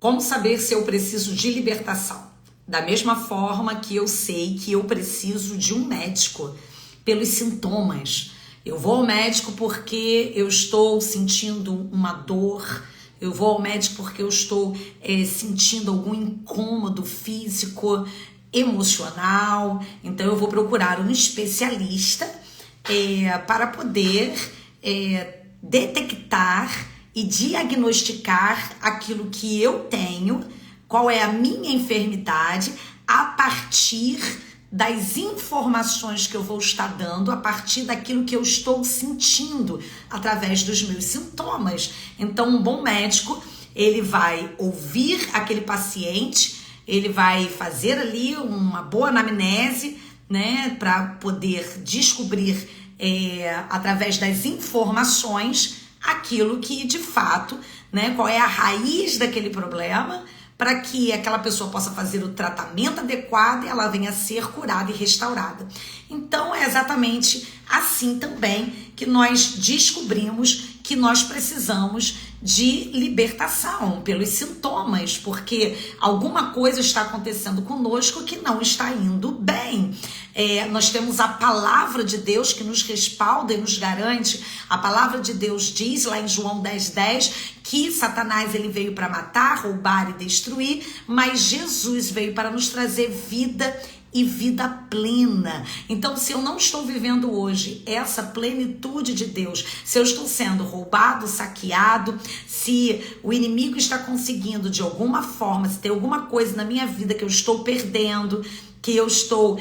Como saber se eu preciso de libertação? Da mesma forma que eu sei que eu preciso de um médico pelos sintomas. Eu vou ao médico porque eu estou sentindo uma dor, eu vou ao médico porque eu estou sentindo algum incômodo físico, emocional. Então eu vou procurar um especialista para poder detectar e diagnosticar aquilo que eu tenho, qual é a minha enfermidade, a partir das informações que eu vou estar dando, a partir daquilo que eu estou sentindo, através dos meus sintomas. Então, um bom médico, ele vai ouvir aquele paciente, ele vai fazer ali uma boa anamnese, né, para poder descobrir, através das informações, aquilo que de fato, né, qual é a raiz daquele problema, para que aquela pessoa possa fazer o tratamento adequado e ela venha a ser curada e restaurada. Então é exatamente assim também que nós descobrimos que nós precisamos de libertação pelos sintomas, porque alguma coisa está acontecendo conosco que não está indo bem. Nós temos a palavra de Deus que nos respalda e nos garante. A palavra de Deus diz lá em João 10:10 que Satanás ele veio para matar, roubar e destruir, mas Jesus veio para nos trazer vida e vida plena. Então, se eu não estou vivendo hoje essa plenitude de Deus, se eu estou sendo roubado, saqueado, se o inimigo está conseguindo de alguma forma, se tem alguma coisa na minha vida que eu estou perdendo, que eu estou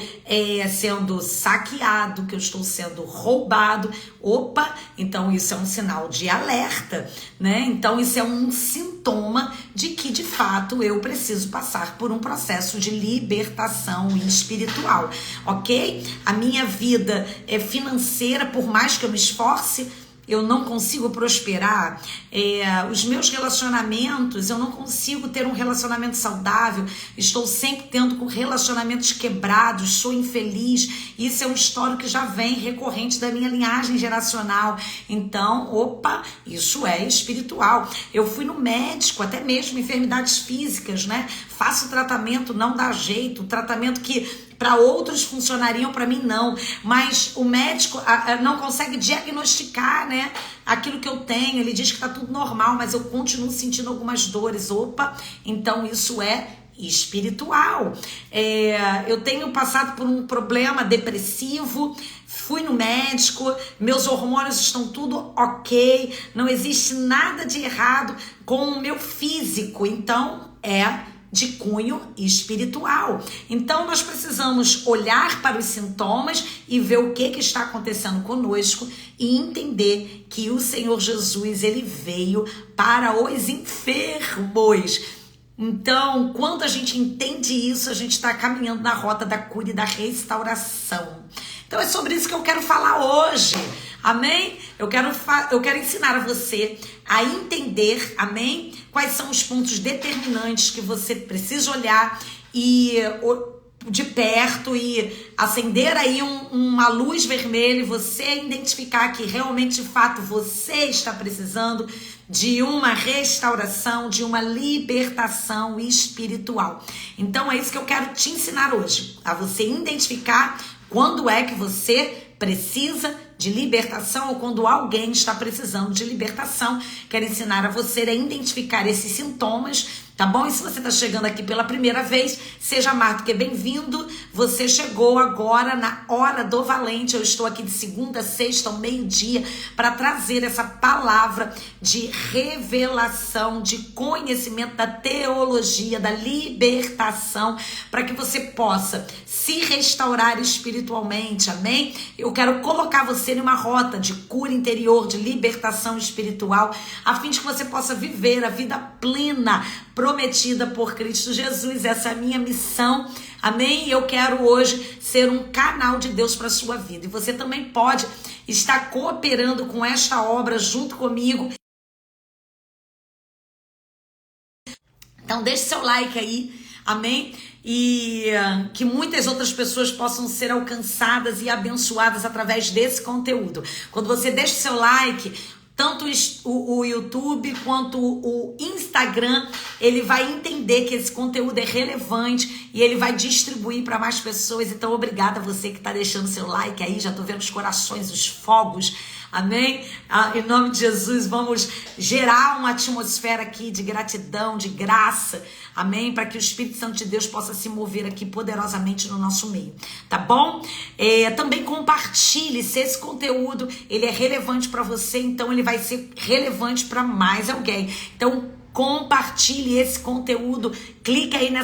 sendo saqueado, que eu estou sendo roubado, opa, então isso é um sinal de alerta, né? Então isso é um sintoma de que de fato eu preciso passar por um processo de libertação espiritual, ok? A minha vida financeira, por mais que eu me esforce, eu não consigo prosperar, os meus relacionamentos, eu não consigo ter um relacionamento saudável, estou sempre tendo relacionamentos quebrados, sou infeliz. Isso é um histórico que já vem recorrente da minha linhagem geracional. Então, opa, isso é espiritual. Eu fui no médico, até mesmo enfermidades físicas, né? Faço tratamento, não dá jeito, tratamento que para outros funcionariam, para mim não, mas o médico não consegue diagnosticar, né, aquilo que eu tenho. Ele diz que está tudo normal, mas eu continuo sentindo algumas dores. Opa, então isso é espiritual. Eu tenho passado por um problema depressivo, fui no médico, meus hormônios estão tudo ok, não existe nada de errado com o meu físico, então de cunho espiritual. Então nós precisamos olhar para os sintomas e ver o que está acontecendo conosco e entender que o Senhor Jesus, ele veio para os enfermos. Então, quando a gente entende isso, a gente está caminhando na rota da cura e da restauração. Então é sobre isso que eu quero falar hoje, amém? Eu quero ensinar a você a entender, amém? Quais são os pontos determinantes que você precisa olhar e de perto e acender aí uma luz vermelha e você identificar que realmente, de fato, você está precisando de uma restauração, de uma libertação espiritual. Então é isso que eu quero te ensinar hoje, a você identificar quando é que você precisa de libertação ou quando alguém está precisando de libertação. Quero ensinar a você a identificar esses sintomas, tá bom? E se você está chegando aqui pela primeira vez, seja mais do que bem-vindo. Você chegou agora na Hora do Valente. Eu estou aqui de segunda a sexta ao meio-dia para trazer essa palavra de revelação, de conhecimento da teologia, da libertação, para que você possa se restaurar espiritualmente, amém? Eu quero colocar você numa rota de cura interior, de libertação espiritual, a fim de que você possa viver a vida plena, prometida por Cristo Jesus. Essa é a minha missão, amém? Eu quero hoje ser um canal de Deus para a sua vida. E você também pode estar cooperando com esta obra junto comigo. Então deixe seu like aí, amém? E que muitas outras pessoas possam ser alcançadas e abençoadas através desse conteúdo. Quando você deixa o seu like, tanto o YouTube quanto o Instagram, ele vai entender que esse conteúdo é relevante e ele vai distribuir para mais pessoas. Então, obrigada a você que está deixando seu like aí, já estou vendo os corações, os fogos, amém? Em nome de Jesus, vamos gerar uma atmosfera aqui de gratidão, de graça, amém? Para que o Espírito Santo de Deus possa se mover aqui poderosamente no nosso meio, tá bom? Também compartilhe, se esse conteúdo ele é relevante para você, então ele vai ser relevante para mais alguém. Então, compartilhe esse conteúdo, clica aí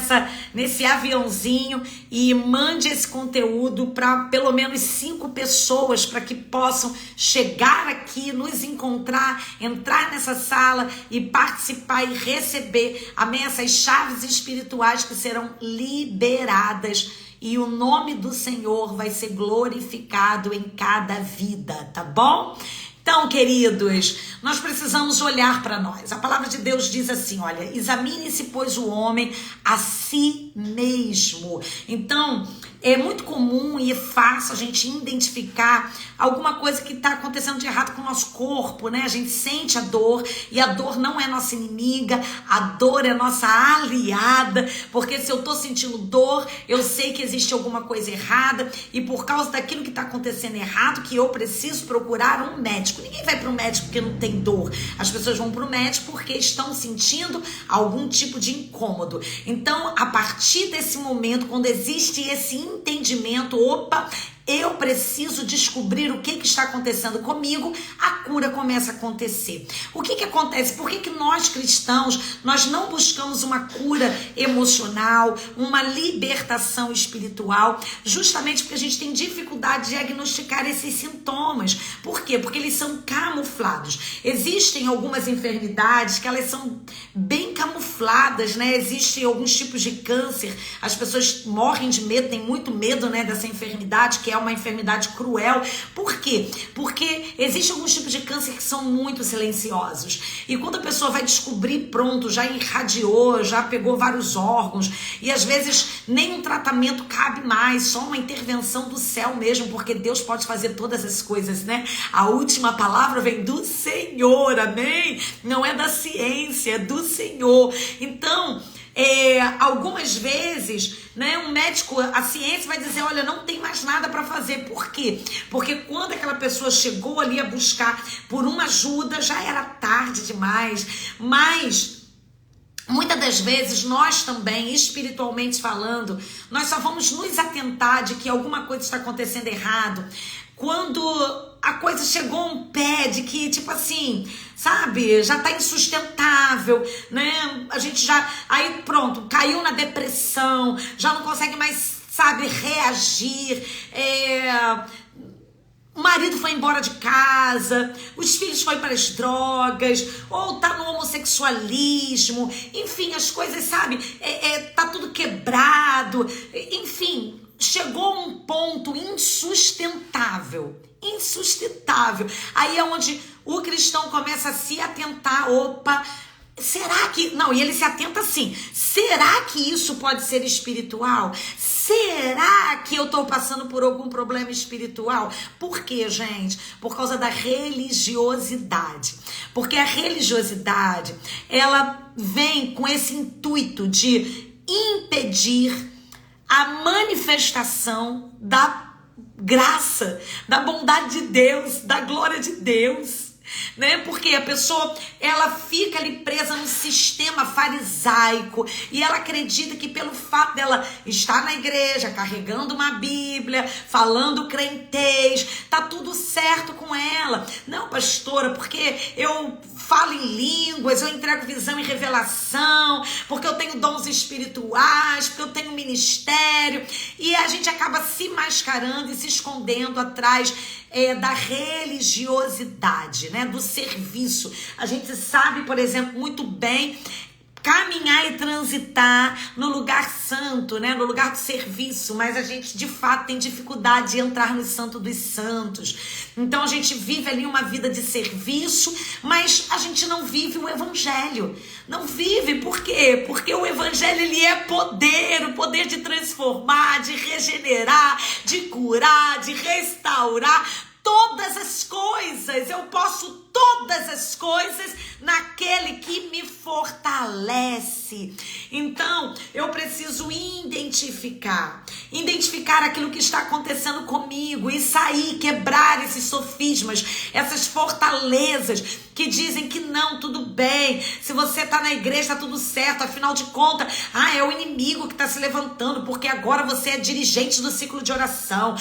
nesse aviãozinho e mande esse conteúdo para pelo menos 5 pessoas, para que possam chegar aqui, nos encontrar, entrar nessa sala e participar e receber, amém, essas chaves espirituais que serão liberadas e o nome do Senhor vai ser glorificado em cada vida, tá bom? Então, queridos, nós precisamos olhar para nós. A palavra de Deus diz assim, olha, examine-se, pois, o homem a si mesmo. Então, é muito comum e fácil a gente identificar alguma coisa que está acontecendo de errado com o nosso corpo, né? A gente sente a dor e a dor não é nossa inimiga, a dor é nossa aliada, porque se eu estou sentindo dor, eu sei que existe alguma coisa errada e por causa daquilo que está acontecendo errado, que eu preciso procurar um médico. Ninguém vai para o médico porque não tem dor. As pessoas vão para o médico porque estão sentindo algum tipo de incômodo. Então, a partir desse momento, quando existe esse entendimento, opa, eu preciso descobrir o que está acontecendo comigo, a cura começa a acontecer. O que acontece? Por que nós cristãos, nós não buscamos uma cura emocional, uma libertação espiritual? Justamente porque a gente tem dificuldade de diagnosticar esses sintomas. Por quê? Porque eles são camuflados. Existem algumas enfermidades que elas são bem camufladas, né? Existem alguns tipos de câncer, as pessoas morrem de medo, têm muito medo, né, dessa enfermidade, que é uma enfermidade cruel. Por quê? Porque existem alguns tipos de câncer que são muito silenciosos. E quando a pessoa vai descobrir, pronto, já irradiou, já pegou vários órgãos. E às vezes nem um tratamento cabe mais, só uma intervenção do céu mesmo, porque Deus pode fazer todas as coisas, né? A última palavra vem do Senhor, amém? Não é da ciência, é do Senhor. Então, algumas vezes, né, um médico, a ciência vai dizer, olha, não tem mais nada para fazer. Por quê? Porque quando aquela pessoa chegou ali a buscar por uma ajuda, já era tarde demais. Mas muitas das vezes nós também, espiritualmente falando, nós só vamos nos atentar de que alguma coisa está acontecendo errado quando a coisa chegou a um pé de que, tipo assim, sabe, já tá insustentável, né? A gente já, aí pronto, caiu na depressão, já não consegue mais, sabe, reagir, o marido foi embora de casa, os filhos foram para as drogas, ou tá no homossexualismo, enfim, as coisas, sabe, tá tudo quebrado, enfim, chegou a um ponto insustentável. Aí é onde o cristão começa a se atentar, opa, será que... Não, e ele se atenta assim, será que isso pode ser espiritual? Será que eu estou passando por algum problema espiritual? Por quê, gente? Por causa da religiosidade. Porque a religiosidade, ela vem com esse intuito de impedir a manifestação da graça, da bondade de Deus, da glória de Deus, né? Porque a pessoa, ela fica ali presa no sistema farisaico e ela acredita que pelo fato dela estar na igreja, carregando uma Bíblia, falando crentez, tá tudo certo com ela. Não, pastora, porque eu falo em línguas, eu entrego visão e revelação, porque eu tenho dons espirituais, porque eu tenho ministério, e a gente acaba se mascarando e se escondendo atrás da religiosidade, né? Do serviço. A gente sabe, por exemplo, muito bem caminhar e transitar no lugar santo, né? No lugar do serviço, mas a gente de fato tem dificuldade de entrar no santo dos santos. Então a gente vive ali uma vida de serviço, mas a gente não vive o evangelho. Não vive, por quê? Porque o evangelho, ele é poder, o poder de transformar, de regenerar, de curar, de restaurar todas as coisas. Eu posso todas as coisas naquele que me fortalece. Então, eu preciso identificar aquilo que está acontecendo comigo e sair, quebrar esses sofismas, essas fortalezas que dizem que não, tudo bem, se você está na igreja, está tudo certo, afinal de contas, é o inimigo que está se levantando, porque agora você é dirigente do ciclo de oração,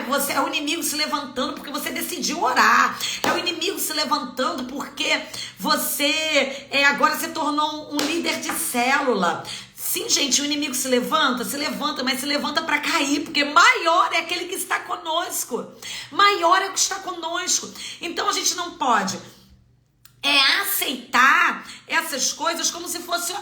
você é o inimigo se levantando porque você decidiu orar, é o inimigo se levantando porque você agora se tornou um líder de célula. Sim, gente, o inimigo se levanta, mas se levanta para cair, porque maior é aquele que está conosco. Maior é o que está conosco. Então a gente não pode aceitar essas coisas como se fosse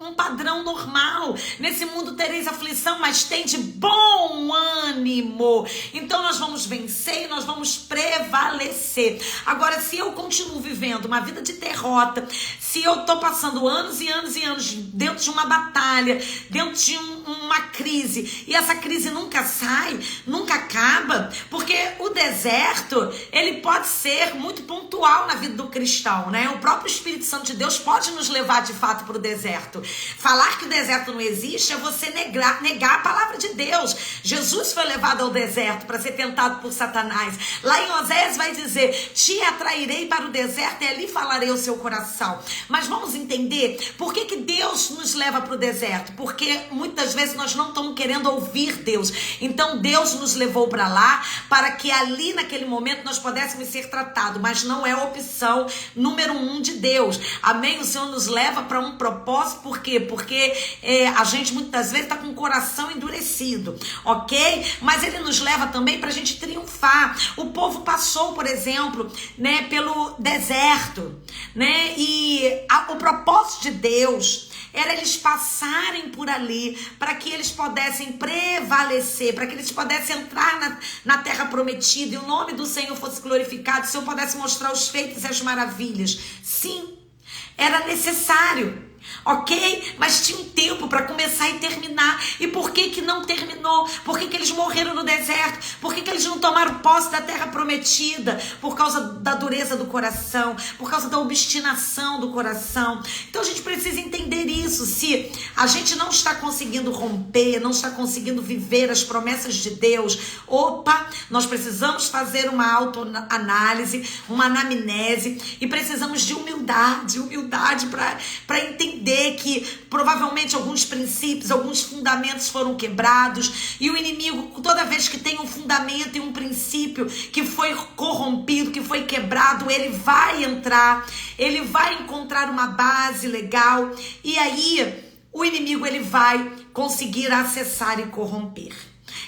um padrão normal. Nesse mundo tereis aflição, mas tende bom ânimo. Então nós vamos vencer e nós vamos prevalecer. Agora, se eu continuo vivendo uma vida de derrota, se eu estou passando anos e anos e anos dentro de uma batalha, dentro de uma crise, e essa crise nunca sai, nunca acaba, porque o deserto, ele pode ser muito pontual na vida do cristão, né? O próprio Espírito Santo de Deus pode nos levar de fato para o deserto. Falar que o deserto não existe é você negar a palavra de Deus. Jesus foi levado ao deserto para ser tentado por Satanás. Lá em Oséias vai dizer: te atrairei para o deserto e ali falarei ao seu coração. Mas vamos entender por que Deus nos leva para o deserto? Porque muitas vezes nós não estamos querendo ouvir Deus. Então Deus nos levou para lá para que ali naquele momento nós pudéssemos ser tratados, mas não é a opção número 1 de Deus. Amém? O Senhor nos leva para um propósito. Por quê? Porque a gente muitas vezes está com o coração endurecido, ok? Mas Ele nos leva também para a gente triunfar. O povo passou, por exemplo, né, pelo deserto, né? E o propósito de Deus era eles passarem por ali para que eles pudessem prevalecer, para que eles pudessem entrar na terra prometida e o nome do Senhor fosse glorificado, o Senhor pudesse mostrar os feitos e as maravilhas. Sim, era necessário. Ok? Mas tinha um tempo para começar e terminar. E por que não terminou? Por que eles morreram no deserto? Por que eles não tomaram posse da terra prometida? Por causa da dureza do coração, por causa da obstinação do coração. Então a gente precisa entender isso. Se a gente não está conseguindo romper, não está conseguindo viver as promessas de Deus, nós precisamos fazer uma autoanálise, uma anamnese, e precisamos de humildade para entender que provavelmente alguns princípios, alguns fundamentos foram quebrados, e o inimigo, toda vez que tem um fundamento e um princípio que foi corrompido, que foi quebrado, ele vai entrar, ele vai encontrar uma base legal, e aí o inimigo ele vai conseguir acessar e corromper.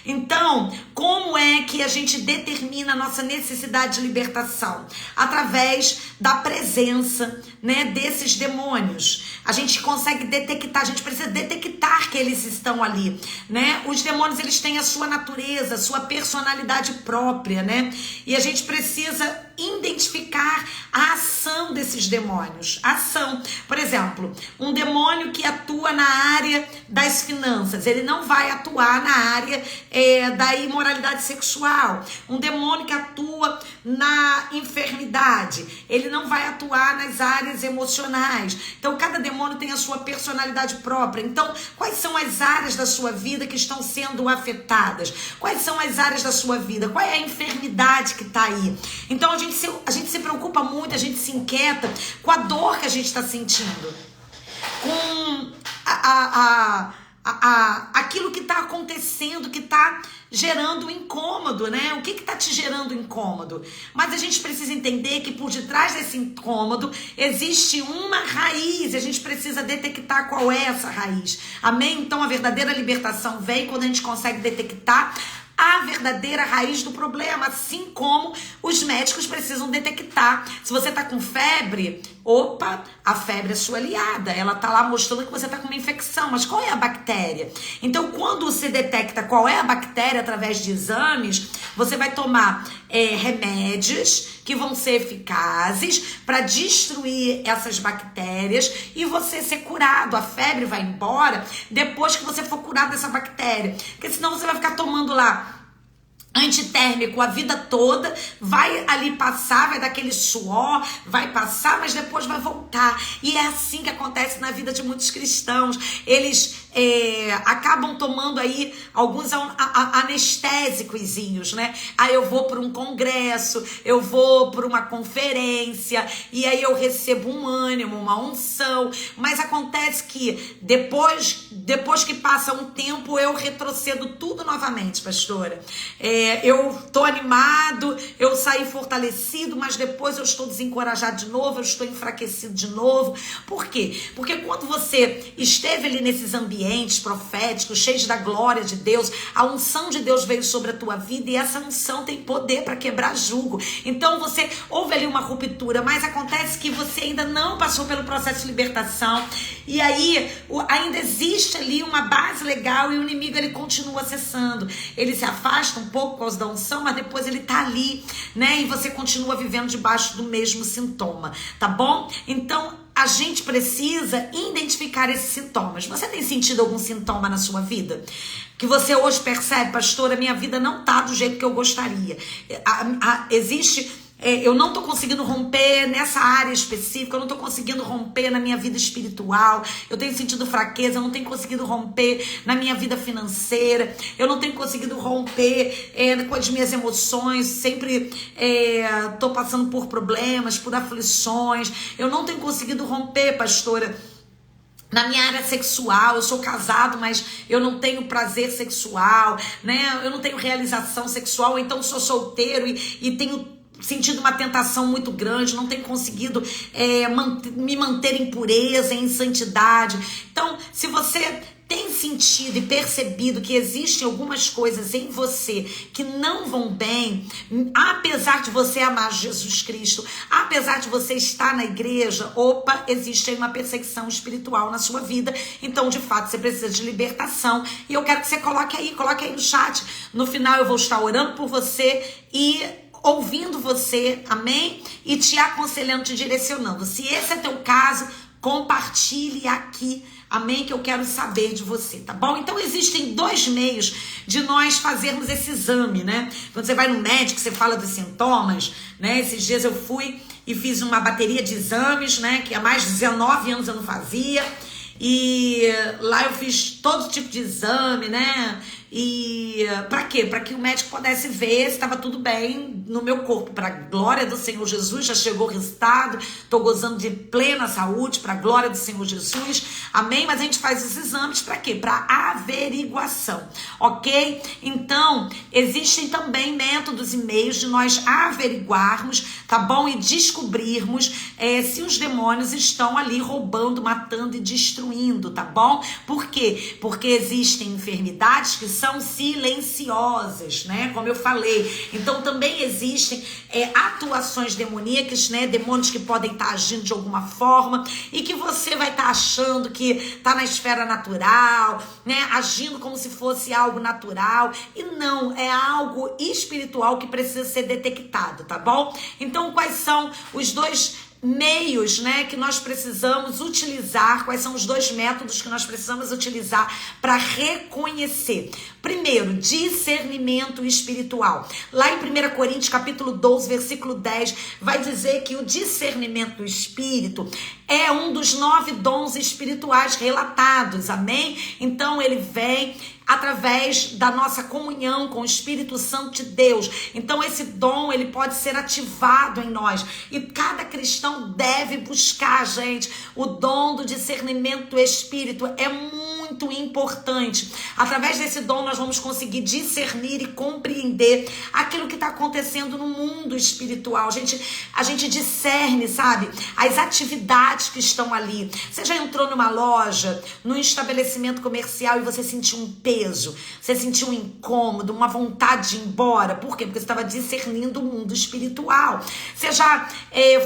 Então, como é que a gente determina a nossa necessidade de libertação? Através da presença, né, desses demônios. A gente consegue detectar, a gente precisa detectar que eles estão ali, né? Os demônios, eles têm a sua natureza, a sua personalidade própria, né? E a gente precisa identificar a ação desses demônios. Ação. Por exemplo, um demônio que atua na área das finanças, ele não vai atuar na área da imoralidade sexual. Um demônio que atua na enfermidade, ele não vai atuar nas áreas emocionais. Então, cada demônio tem a sua personalidade própria. Então, quais são as áreas da sua vida que estão sendo afetadas? Quais são as áreas da sua vida? Qual é a enfermidade que está aí? Então, a gente se preocupa muito, a gente se inquieta com a dor que a gente está sentindo, com aquilo que está acontecendo, que está gerando incômodo, né? O que está te gerando incômodo? Mas a gente precisa entender que por detrás desse incômodo existe uma raiz, e a gente precisa detectar qual é essa raiz. Amém? Então a verdadeira libertação vem quando a gente consegue detectar a verdadeira raiz do problema, assim como os médicos precisam detectar. Se você está com febre, a febre é sua aliada, ela está lá mostrando que você está com uma infecção, mas qual é a bactéria? Então, quando você detecta qual é a bactéria através de exames, você vai tomar remédios que vão ser eficazes para destruir essas bactérias e você ser curado. A febre vai embora depois que você for curado dessa bactéria, porque senão você vai ficar tomando lá antitérmico a vida toda, vai ali passar, vai dar aquele suor, vai passar, mas depois vai voltar. E é assim que acontece na vida de muitos cristãos. Eles acabam tomando aí alguns anestésicos, né? Aí eu vou para um congresso, eu vou para uma conferência, e aí eu recebo um ânimo, uma unção, mas acontece que depois que passa um tempo, eu retrocedo tudo novamente, pastora. Eu tô animado, eu saí fortalecido, mas depois eu estou desencorajado de novo, eu estou enfraquecido de novo. Por quê? Porque quando você esteve ali nesses ambientes proféticos, cheios da glória de Deus, a unção de Deus veio sobre a tua vida e essa unção tem poder para quebrar jugo. Então você houve ali uma ruptura, mas acontece que você ainda não passou pelo processo de libertação e aí ainda existe ali uma base legal e o inimigo ele continua acessando. Ele se afasta um pouco por causa da unção, mas depois ele tá ali, né? E você continua vivendo debaixo do mesmo sintoma, tá bom? Então a gente precisa identificar esses sintomas. Você tem sentido algum sintoma na sua vida? Que você hoje percebe, pastora, minha vida não tá do jeito que eu gostaria. Eu não tô conseguindo romper nessa área específica, eu não tô conseguindo romper na minha vida espiritual, eu tenho sentido fraqueza, eu não tenho conseguido romper na minha vida financeira, eu não tenho conseguido romper com as minhas emoções, sempre tô passando por problemas, por aflições, eu não tenho conseguido romper, pastora, na minha área sexual. Eu sou casado, mas eu não tenho prazer sexual, né? Eu não tenho realização sexual, então sou solteiro e tenho sentido uma tentação muito grande, não tenho conseguido me manter em pureza, em santidade. Então, se você tem sentido e percebido que existem algumas coisas em você que não vão bem, apesar de você amar Jesus Cristo, apesar de você estar na igreja, existe aí uma perseguição espiritual na sua vida. Então, de fato, você precisa de libertação. E eu quero que você coloque aí no chat. No final eu vou estar orando por você e ouvindo você, amém? E te aconselhando, te direcionando. Se esse é teu caso, compartilhe aqui, amém? Que eu quero saber de você, tá bom? Então existem dois meios de nós fazermos esse exame, né? Quando você vai no médico, você fala dos sintomas, né? Esses dias eu fui e fiz uma bateria de exames, né? Que há mais de 19 anos eu não fazia. E lá eu fiz todo tipo de exame, né? E pra quê? Pra que o médico pudesse ver se estava tudo bem no meu corpo. Pra glória do Senhor Jesus, já chegou o resultado, tô gozando de plena saúde, pra glória do Senhor Jesus, amém? Mas a gente faz os exames pra quê? Pra averiguação, ok? Então, existem também métodos e meios de nós averiguarmos, tá bom? E descobrirmos se os demônios estão ali roubando, matando e destruindo, tá bom? Por quê? Porque existem enfermidades que são silenciosas, né? Como eu falei. Então também existem atuações demoníacas, né? Demônios que podem estar agindo de alguma forma e que você vai estar achando que está na esfera natural, né? Agindo como se fosse algo natural e não, é algo espiritual que precisa ser detectado, tá bom? Então quais são os dois meios, né, que nós precisamos utilizar, quais são os dois métodos que nós precisamos utilizar para reconhecer? Primeiro, discernimento espiritual. Lá em 1 Coríntios capítulo 12, versículo 10, vai dizer que o discernimento do espírito é um dos 9 dons espirituais relatados, amém? Então ele vem através da nossa comunhão com o Espírito Santo de Deus. Então esse dom, ele pode ser ativado em nós. E cada cristão deve buscar, gente, o dom do discernimento do Espírito. É muito importante. Através desse dom nós vamos conseguir discernir e compreender aquilo que está acontecendo no mundo espiritual. A gente discerne, sabe? As atividades que estão ali. Você já entrou numa loja, num estabelecimento comercial e você sentiu um peso, você sentiu um incômodo, uma vontade de ir embora? Por quê? Porque você estava discernindo o mundo espiritual. Você já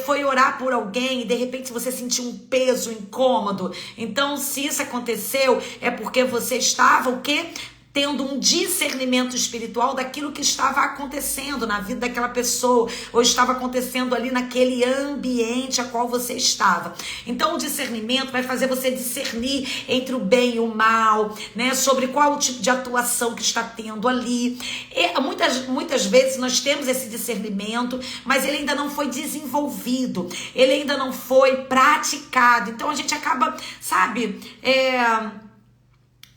foi orar por alguém e de repente você sentiu um peso, um incômodo? Então, se isso aconteceu, é porque você estava o quê? tendo um discernimento espiritual daquilo que estava acontecendo na vida daquela pessoa, ou estava acontecendo ali naquele ambiente a qual você estava. Então o discernimento vai fazer você discernir entre o bem e o mal, né? Sobre qual o tipo de atuação que está tendo ali. E muitas vezes nós temos esse discernimento, mas ele ainda não foi desenvolvido, ele ainda não foi praticado. Então a gente acaba, sabe,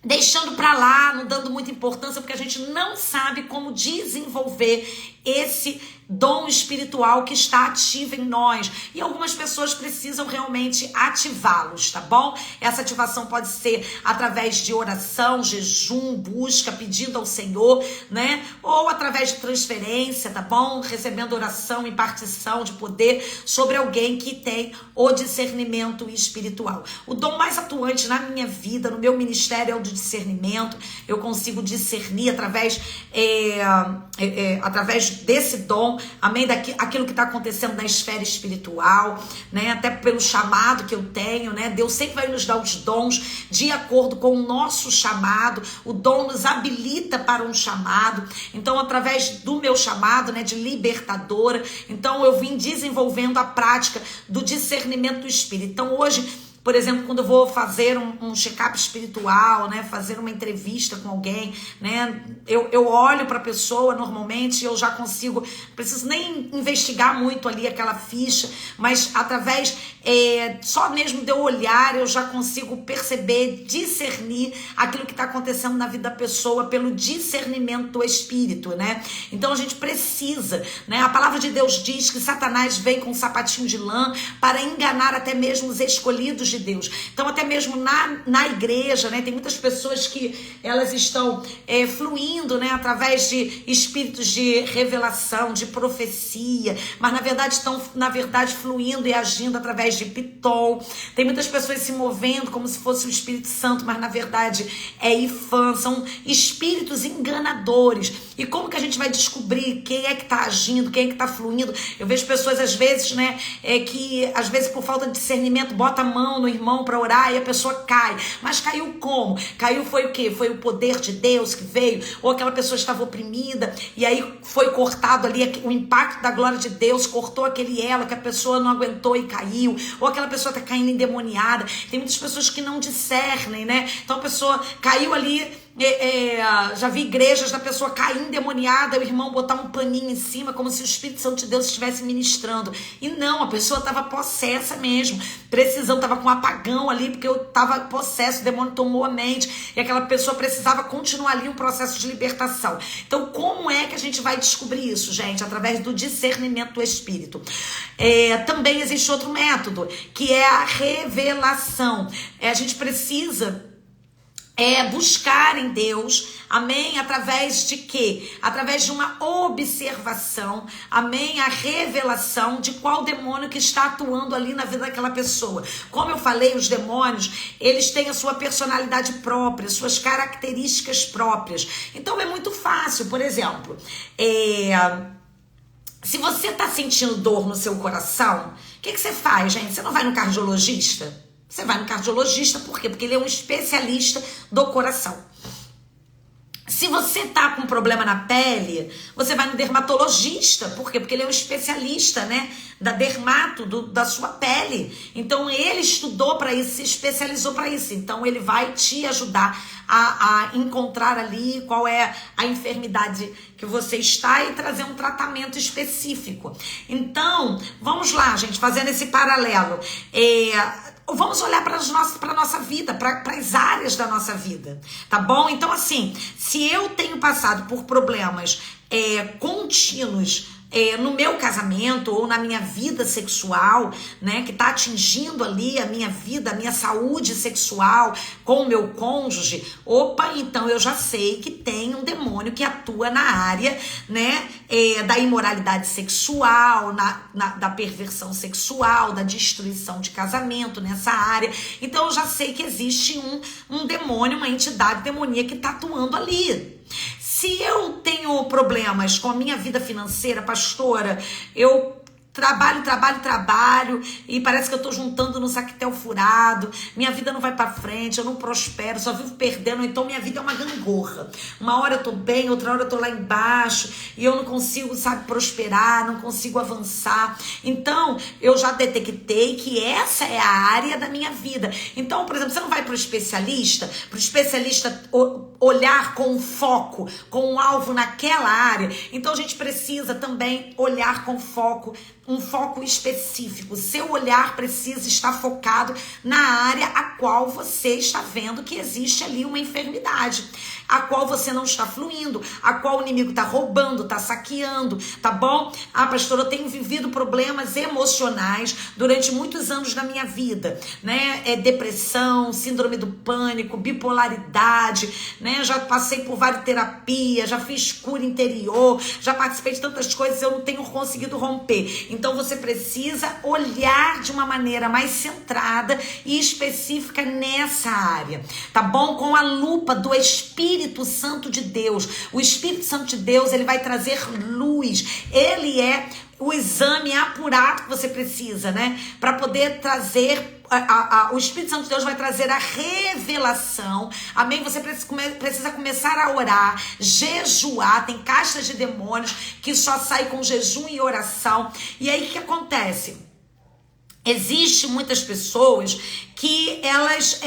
deixando pra lá, não dando muita importância, porque a gente não sabe como desenvolver esse dom espiritual que está ativo em nós. E algumas pessoas precisam realmente ativá-los, tá bom? Essa ativação pode ser através de oração, jejum, busca, pedindo ao Senhor, né? Ou através de transferência, tá bom? Recebendo oração, impartição de poder sobre alguém que tem o discernimento espiritual. O dom mais atuante na minha vida, no meu ministério, é o do discernimento. Eu consigo discernir através desse dom, amém, daquilo que está acontecendo na esfera espiritual, né, até pelo chamado que eu tenho, né, Deus sempre vai nos dar os dons de acordo com o nosso chamado, o dom nos habilita para um chamado. Então, através do meu chamado, né, de libertadora, então eu vim desenvolvendo a prática do discernimento do Espírito. Então, hoje, por exemplo, quando eu vou fazer um check-up espiritual, né, fazer uma entrevista com alguém, né, eu olho para a pessoa normalmente e eu já consigo, preciso nem investigar muito ali aquela ficha, mas através, só mesmo de eu olhar, eu já consigo perceber, discernir aquilo que está acontecendo na vida da pessoa pelo discernimento do Espírito, né? Então a gente precisa, né? A palavra de Deus diz que Satanás vem com um sapatinho de lã para enganar até mesmo os escolhidos de Deus. Então até mesmo na igreja, né, tem muitas pessoas que elas estão fluindo, né, através de espíritos de revelação, de profecia, mas na verdade estão fluindo e agindo através de Piton. Tem muitas pessoas se movendo como se fosse o Espírito Santo, mas na verdade é Ifã. São espíritos enganadores. E como que a gente vai descobrir quem é que está agindo, quem é que está fluindo? Eu vejo pessoas às vezes, né, que às vezes por falta de discernimento bota a mão no irmão para orar e a pessoa cai. Mas caiu como? Caiu foi o quê? Foi o poder de Deus que veio? Ou aquela pessoa estava oprimida e aí foi cortado ali o impacto da glória de Deus, cortou aquele elo que a pessoa não aguentou e caiu. Ou aquela pessoa está caindo endemoniada. Tem muitas pessoas que não discernem, né? Então a pessoa caiu ali. Já vi igrejas da pessoa cair endemoniada, o irmão botar um paninho em cima como se o Espírito Santo de Deus estivesse ministrando, e não, a pessoa estava possessa mesmo, estava com um apagão ali porque eu estava possesso, o demônio tomou a mente e aquela pessoa precisava continuar ali um processo de libertação. Então como é que a gente vai descobrir isso, gente? Através do discernimento do Espírito. Também existe outro método, que é a revelação. A gente precisa buscar em Deus, amém, através de quê? Através de uma observação, amém, a revelação de qual demônio que está atuando ali na vida daquela pessoa. Como eu falei, os demônios, eles têm a sua personalidade própria, suas características próprias. Então é muito fácil, por exemplo, se você está sentindo dor no seu coração, o que você faz, gente? Você não vai no cardiologista? Você vai no cardiologista, por quê? Porque ele é um especialista do coração. Se você tá com problema na pele, você vai no dermatologista, por quê? Porque ele é um especialista, né, da dermato, da sua pele. Então ele estudou para isso, se especializou para isso. Então ele vai te ajudar a encontrar ali qual é a enfermidade que você está e trazer um tratamento específico. Então, vamos lá, gente, fazendo esse paralelo. Vamos olhar para a nossa vida, para as áreas da nossa vida, tá bom? Então, assim, se eu tenho passado por problemas contínuos no meu casamento ou na minha vida sexual, né, que tá atingindo ali a minha vida, a minha saúde sexual com o meu cônjuge, então eu já sei que tem um demônio que atua na área, né, da imoralidade sexual, da perversão sexual, da destruição de casamento nessa área. Então eu já sei que existe um demônio, uma entidade demoníaca que tá atuando ali. Se eu tenho problemas com a minha vida financeira, pastora, eu trabalho, e parece que eu tô juntando no saquetel furado, minha vida não vai pra frente, eu não prospero, só vivo perdendo, então minha vida é uma gangorra. Uma hora eu tô bem, outra hora eu tô lá embaixo, e eu não consigo, sabe, prosperar, não consigo avançar. Então, eu já detectei que essa é a área da minha vida. Então, por exemplo, você não vai pro especialista olhar com foco, com um alvo naquela área. Então, a gente precisa também olhar com foco, um foco específico. Seu olhar precisa estar focado na área a qual você está vendo que existe ali uma enfermidade, a qual você não está fluindo, a qual o inimigo está roubando, está saqueando, tá bom? Ah, pastor, eu tenho vivido problemas emocionais durante muitos anos da minha vida, né? Depressão, síndrome do pânico, bipolaridade, né? Já passei por várias terapias, já fiz cura interior, já participei de tantas coisas, eu não tenho conseguido romper. Então você precisa olhar de uma maneira mais centrada e específica nessa área, tá bom? Com a lupa do Espírito Santo de Deus. O Espírito Santo de Deus, ele vai trazer luz. Ele é o exame apurado que você precisa, né? Para poder trazer... O Espírito Santo de Deus vai trazer a revelação, amém? Você precisa começar a orar, jejuar, tem castas de demônios que só sai com jejum e oração. E aí o que acontece? Existem muitas pessoas que elas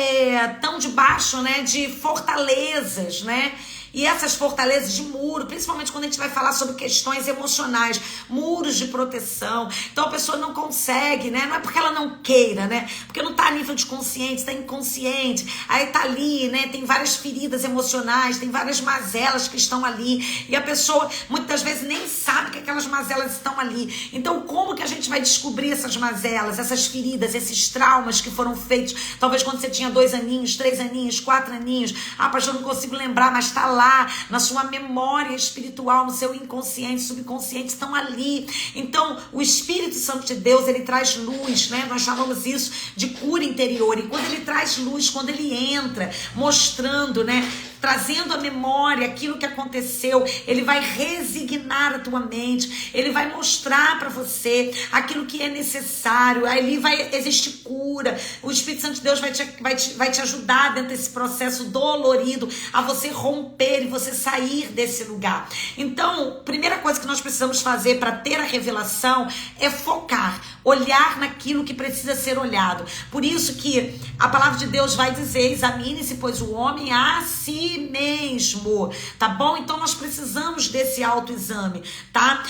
estão debaixo, né, de fortalezas, né? E essas fortalezas de muro, principalmente quando a gente vai falar sobre questões emocionais, muros de proteção. Então a pessoa não consegue, né? Não é porque ela não queira, né? Porque não tá a nível de consciente, está inconsciente. Aí tá ali, né? Tem várias feridas emocionais, tem várias mazelas que estão ali. E a pessoa muitas vezes nem sabe que aquelas mazelas estão ali. Então como que a gente vai descobrir essas mazelas, essas feridas, esses traumas que foram feitos? Talvez quando você tinha 2 aninhos, 3 aninhos, 4 aninhos. Ah, pastor, eu não consigo lembrar, mas tá lá na sua memória espiritual, no seu inconsciente, subconsciente, estão ali. Então, o Espírito Santo de Deus, ele traz luz, né? Nós chamamos isso de cura interior. E quando ele traz luz, quando ele entra, mostrando, né? Trazendo à memória aquilo que aconteceu, ele vai resignar a tua mente, ele vai mostrar para você aquilo que é necessário, ali vai existir cura. O Espírito Santo de Deus vai te ajudar dentro desse processo dolorido a você romper e você sair desse lugar. Então, primeira coisa que nós precisamos fazer para ter a revelação é focar, olhar naquilo que precisa ser olhado. Por isso que a palavra de Deus vai dizer: examine-se, pois, o homem a si mesmo, tá bom? Então nós precisamos desse autoexame, tá?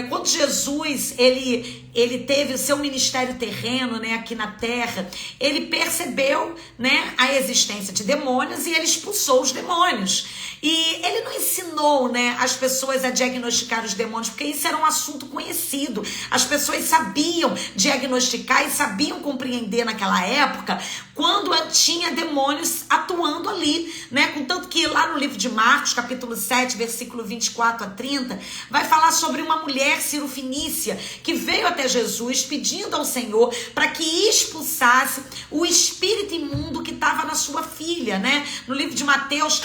Quando Jesus, ele teve o seu ministério terreno, né, aqui na terra, ele percebeu, né, a existência de demônios e ele expulsou os demônios. E ele não ensinou, né, as pessoas a diagnosticar os demônios, porque isso era um assunto conhecido. As pessoas sabiam diagnosticar e sabiam compreender naquela época quando tinha demônios atuando ali, né? Contanto que lá no livro de Marcos, capítulo 7, versículo 24 a 30, vai falar sobre uma mulher cirofenícia que veio até Jesus pedindo ao Senhor para que expulsasse o espírito imundo que estava na sua filha, né? No livro de Mateus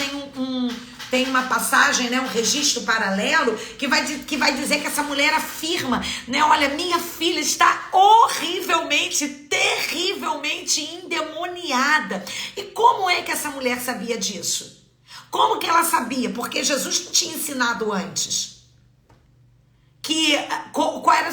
tem uma passagem, né, um registro paralelo que vai dizer que essa mulher afirma, né, olha, minha filha está horrivelmente, terrivelmente endemoniada. E como é que essa mulher sabia disso? Como que ela sabia? Porque Jesus não tinha ensinado antes qual era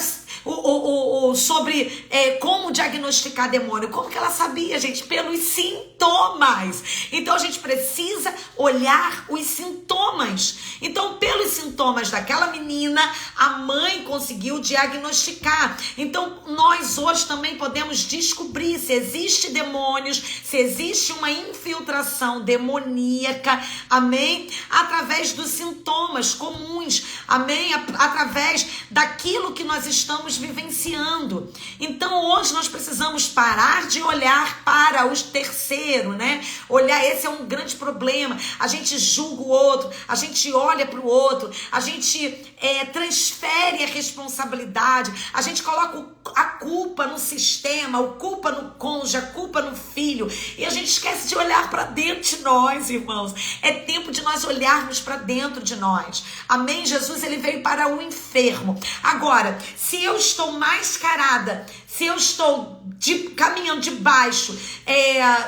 sobre como diagnosticar demônio. Como que ela sabia, gente? Pelos sintomas. Então a gente precisa olhar os sintomas. Então, pelos sintomas daquela menina, a mãe conseguiu diagnosticar. Então, nós hoje também podemos descobrir se existe demônios, se existe uma infiltração demoníaca, amém? Através dos sintomas comuns, amém? Através daquilo que nós estamos vivenciando. Então hoje nós precisamos parar de olhar para os terceiros, né? Olhar, esse é um grande problema. A gente julga o outro, a gente olha para o outro, a gente transfere a responsabilidade, a gente coloca o a culpa no sistema, a culpa no cônjuge, a culpa no filho. E a gente esquece de olhar para dentro de nós, irmãos. É tempo de nós olharmos para dentro de nós. Amém? Jesus, ele veio para o enfermo. Agora, se eu estou mascarada, se eu estou caminhando debaixo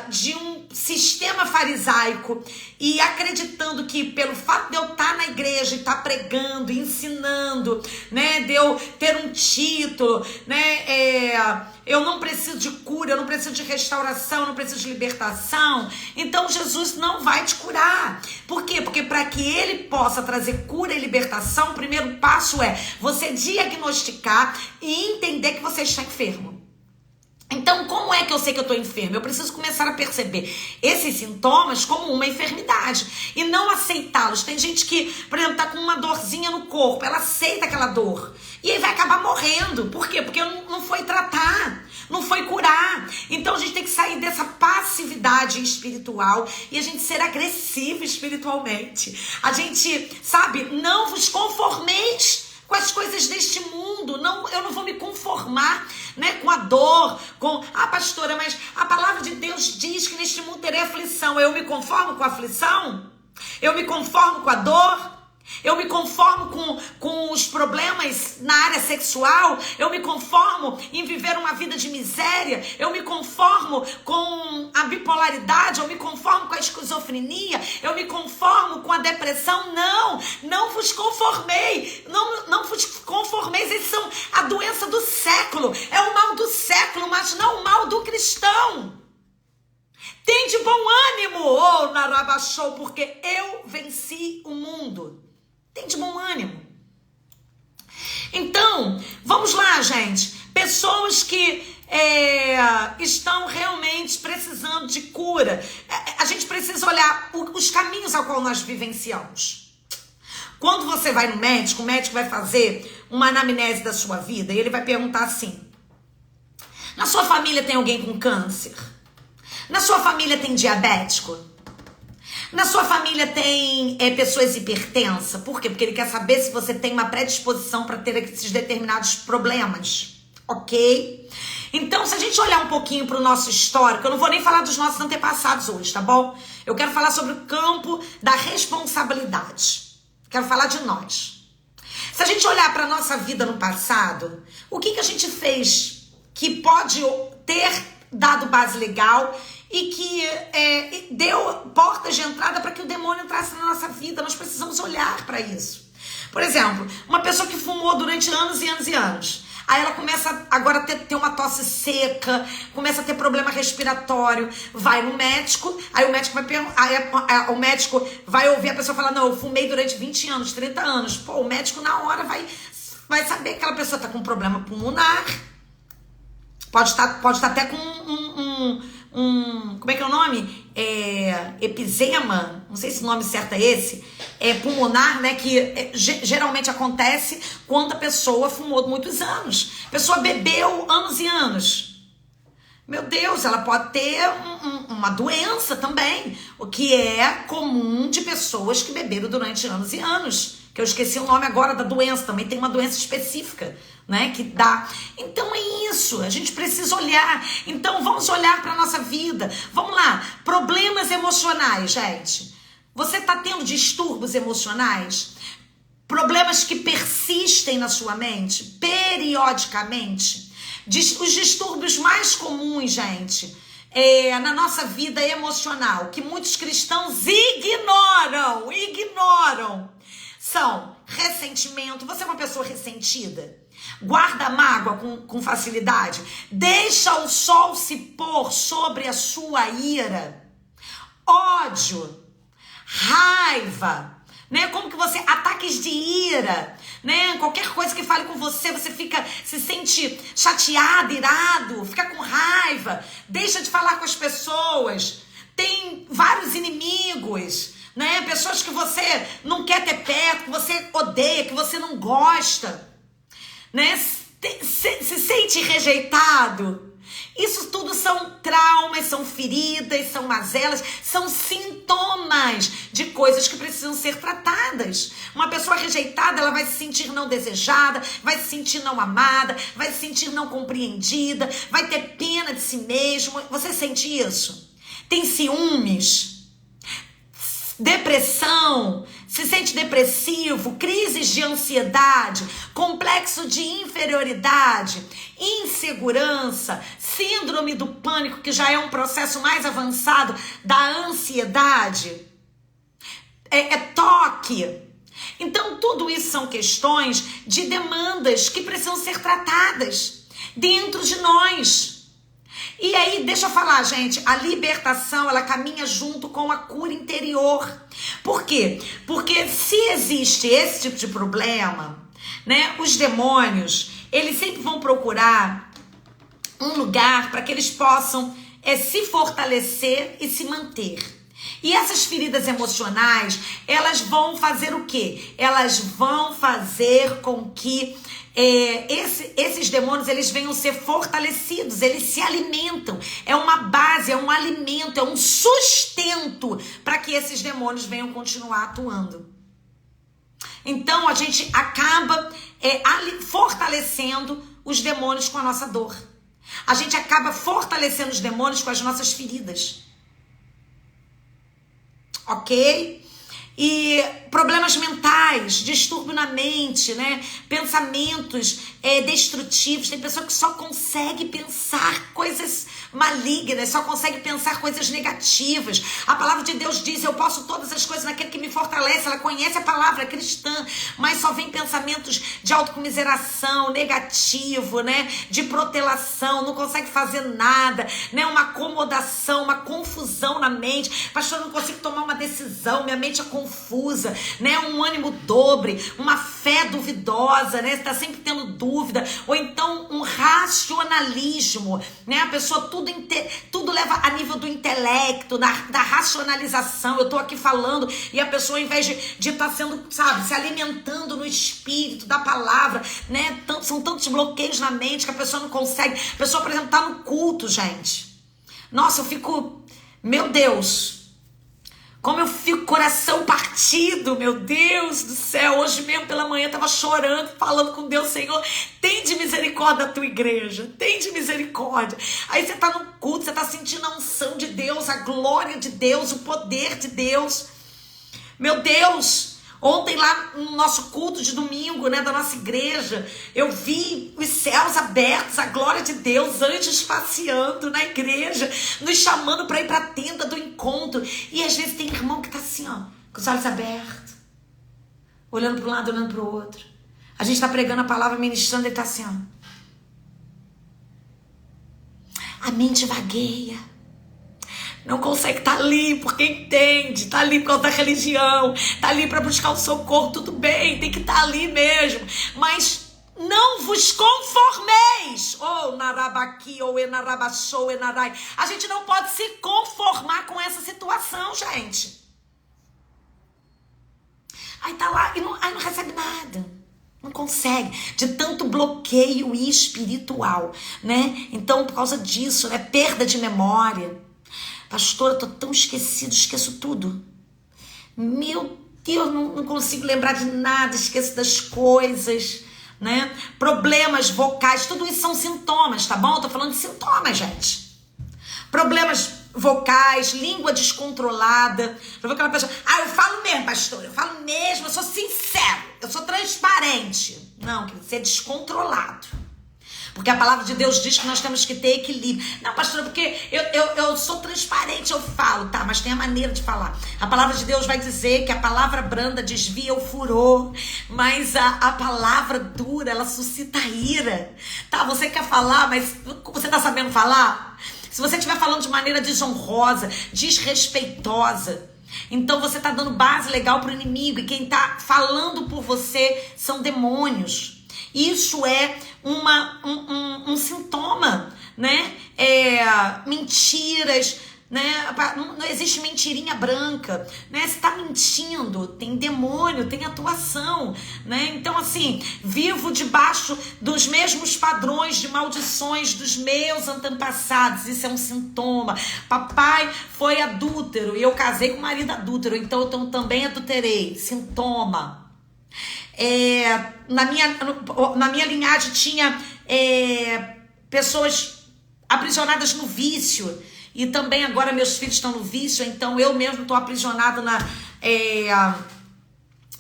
de um sistema farisaico e acreditando que pelo fato de eu estar na igreja e estar pregando, ensinando, né, de eu ter um título, né, eu não preciso de cura, eu não preciso de restauração, eu não preciso de libertação, então Jesus não vai te curar. Por quê? Porque para que ele possa trazer cura e libertação, o primeiro passo é você diagnosticar e entender que você está enfermo. Então, como é que eu sei que eu estou enfermo? Eu preciso começar a perceber esses sintomas como uma enfermidade e não aceitá-los. Tem gente que, por exemplo, está com uma dorzinha no corpo, ela aceita aquela dor e aí vai acabar morrendo. Por quê? Porque não foi tratar, não foi curar. Então, a gente tem que sair dessa passividade espiritual e a gente ser agressivo espiritualmente. A gente, sabe, não vos conformeis com as coisas deste mundo. Não, eu não vou me conformar, né, com a dor, com... pastora, mas a palavra de Deus diz que neste mundo terei aflição. Eu me conformo com a aflição? Eu me conformo com a dor? Eu me conformo com os problemas na área sexual? Eu me conformo em viver uma vida de miséria? Eu me conformo com a bipolaridade? Eu me conformo com a esquizofrenia? Eu me conformo com a depressão? Não vos conformei. Não vos conformeis. Esses são a doença do século. É o mal do século, mas não o mal do cristão. Tem de bom ânimo, Narabachou, porque eu venci o mundo. Tem de bom ânimo. Então, vamos lá, gente. Pessoas que estão realmente precisando de cura. A gente precisa olhar os caminhos ao qual nós vivenciamos. Quando você vai no médico, o médico vai fazer uma anamnese da sua vida e ele vai perguntar assim: na sua família tem alguém com câncer? Na sua família tem diabético? Na sua família tem pessoas hipertensas? Por quê? Porque ele quer saber se você tem uma predisposição para ter esses determinados problemas. Ok? Então, se a gente olhar um pouquinho para o nosso histórico, eu não vou nem falar dos nossos antepassados hoje, tá bom? Eu quero falar sobre o campo da responsabilidade. Quero falar de nós. Se a gente olhar para a nossa vida no passado, o que a gente fez que pode ter dado base legal e que deu portas de entrada para que o demônio entrasse na nossa vida? Nós precisamos olhar para isso. Por exemplo, uma pessoa que fumou durante anos e anos e anos, aí ela começa agora a ter uma tosse seca, começa a ter problema respiratório, vai no médico, aí o médico vai o médico vai ouvir a pessoa falar: não, eu fumei durante 20 anos, 30 anos. Pô, o médico na hora vai saber que aquela pessoa está com problema pulmonar, pode estar até com como é que é o nome? Epizema, não sei se o nome certo é esse, pulmonar, né? Que geralmente acontece quando a pessoa fumou muitos anos. A pessoa bebeu anos e anos. Meu Deus, ela pode ter uma doença também, o que é comum de pessoas que beberam durante anos e anos. Que eu esqueci o nome agora da doença, também tem uma doença específica, né, que dá. Então é isso, a gente precisa olhar. Então vamos olhar para a nossa vida. Vamos lá, problemas emocionais, gente. Você está tendo distúrbios emocionais? Problemas que persistem na sua mente, periodicamente? Os distúrbios mais comuns, gente, na nossa vida emocional, que muitos cristãos ignoram, são ressentimento. Você é uma pessoa ressentida? Guarda mágoa com facilidade? Deixa o sol se pôr sobre a sua ira? Ódio? Raiva? Né? Como que você... Ataques de ira, né? Qualquer coisa que fale com você, você se sente chateado, irado, fica com raiva, deixa de falar com as pessoas, tem vários inimigos, né? Pessoas que você não quer ter perto, que você odeia, que você não gosta, né? Se sente rejeitado. Isso tudo são traumas, são feridas, são mazelas, são sintomas sintomas de coisas que precisam ser tratadas. Uma pessoa rejeitada, ela vai se sentir não desejada, vai se sentir não amada, vai se sentir não compreendida, vai ter pena de si mesmo. Você sente isso? Tem ciúmes? Depressão, se sente depressivo, crises de ansiedade, complexo de inferioridade, insegurança, síndrome do pânico, que já é um processo mais avançado da ansiedade, toque. Então, tudo isso são questões de demandas que precisam ser tratadas dentro de nós. E aí, deixa eu falar, gente, a libertação, ela caminha junto com a cura interior. Por quê? Porque se existe esse tipo de problema, né, os demônios, eles sempre vão procurar um lugar para que eles possam se fortalecer e se manter. E essas feridas emocionais, elas vão fazer o quê? Elas vão fazer com que esses demônios, eles venham ser fortalecidos, eles se alimentam, é uma base, é um alimento, é um sustento para que esses demônios venham continuar atuando. Então a gente acaba fortalecendo os demônios com a nossa dor, a gente acaba fortalecendo os demônios com as nossas feridas, ok? E problemas mentais, distúrbio na mente, né? Pensamentos destrutivos. Tem pessoa que só consegue pensar coisas malignas, só consegue pensar coisas negativas. A palavra de Deus diz: eu posso todas as coisas naquele que me fortalece. Ela conhece a palavra cristã, mas só vem pensamentos de autocomiseração, negativo, né? De protelação, não consegue fazer nada, né? Uma acomodação, uma confusão na mente. Pastor, eu não consigo tomar uma decisão, minha mente é confusa, né? Um ânimo dobre, uma fé duvidosa, né? Você tá sempre tendo dúvida, ou então um racionalismo, né? A pessoa tudo leva a nível do intelecto, da racionalização. Eu tô aqui falando e a pessoa, ao invés de estar sendo, sabe, se alimentando no espírito da palavra, né? São tantos bloqueios na mente que a pessoa não consegue. A pessoa, por exemplo, tá no culto, gente. Nossa, eu fico, meu Deus, como eu fico coração partido, meu Deus do céu. Hoje mesmo pela manhã eu tava chorando, falando com Deus: Senhor, tem de misericórdia da tua igreja, tem de misericórdia. Aí você tá no culto, você tá sentindo a unção de Deus, a glória de Deus, o poder de Deus. Meu Deus, ontem lá no nosso culto de domingo, né, da nossa igreja, eu vi os céus abertos, a glória de Deus, anjos passeando na igreja, nos chamando para ir para a tenda do encontro. E às vezes tem irmão que tá assim, ó, com os olhos abertos, olhando para um lado, olhando para o outro. A gente tá pregando a palavra, ministrando, ele tá assim, ó. A mente vagueia. Não consegue estar ali porque entende, tá ali por causa da religião, tá ali para buscar o socorro, tudo bem, tem que estar ali mesmo, mas não vos conformeis, ou narabaqui, ou enarabachou, enarai. A gente não pode se conformar com essa situação, gente. Aí tá lá e não recebe nada. Não consegue, de tanto bloqueio espiritual, né? Então, por causa disso, né? Perda de memória. Pastora, eu tô tão esqueço tudo. Meu Deus, não consigo lembrar de nada, esqueço das coisas, né? Problemas vocais, tudo isso são sintomas, tá bom? Eu tô falando de sintomas, gente. Problemas vocais, língua descontrolada. Já viu aquela pessoa: eu falo mesmo, pastor, eu falo mesmo, eu sou sincero, eu sou transparente. Não, querido, você é descontrolado. Porque a palavra de Deus diz que nós temos que ter equilíbrio. Não, pastora, porque eu sou transparente, eu falo, tá, mas tem a maneira de falar. A palavra de Deus vai dizer que a palavra branda desvia o furor, mas a palavra dura, ela suscita ira. Tá, você quer falar, mas você tá sabendo falar? Se você estiver falando de maneira desonrosa, desrespeitosa, então você tá dando base legal pro inimigo, e quem tá falando por você são demônios. Isso é um sintoma, né? Mentiras, né? Não existe mentirinha branca, né? Se tá mentindo, tem demônio, tem atuação, né? Então, assim, vivo debaixo dos mesmos padrões de maldições dos meus antepassados, isso é um sintoma. Papai foi adúltero e eu casei com um marido adúltero, então eu também adulterei, sintoma. Na minha linhagem tinha pessoas aprisionadas no vício, e também agora meus filhos estão no vício, então eu mesmo estou aprisionado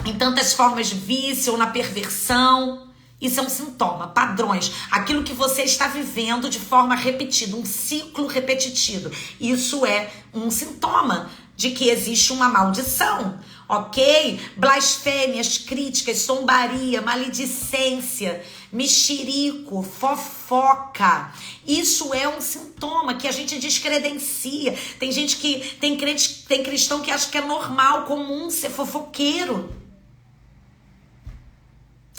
em tantas formas de vício ou na perversão. Isso é um sintoma, padrões, aquilo que você está vivendo de forma repetida, um ciclo repetitivo. Isso é um sintoma de que existe uma maldição, ok? Blasfêmias, críticas, zombaria, maledicência, mexerico, fofoca. Isso é um sintoma que a gente descredencia. Tem gente que tem cristão que acha que é normal, comum ser fofoqueiro.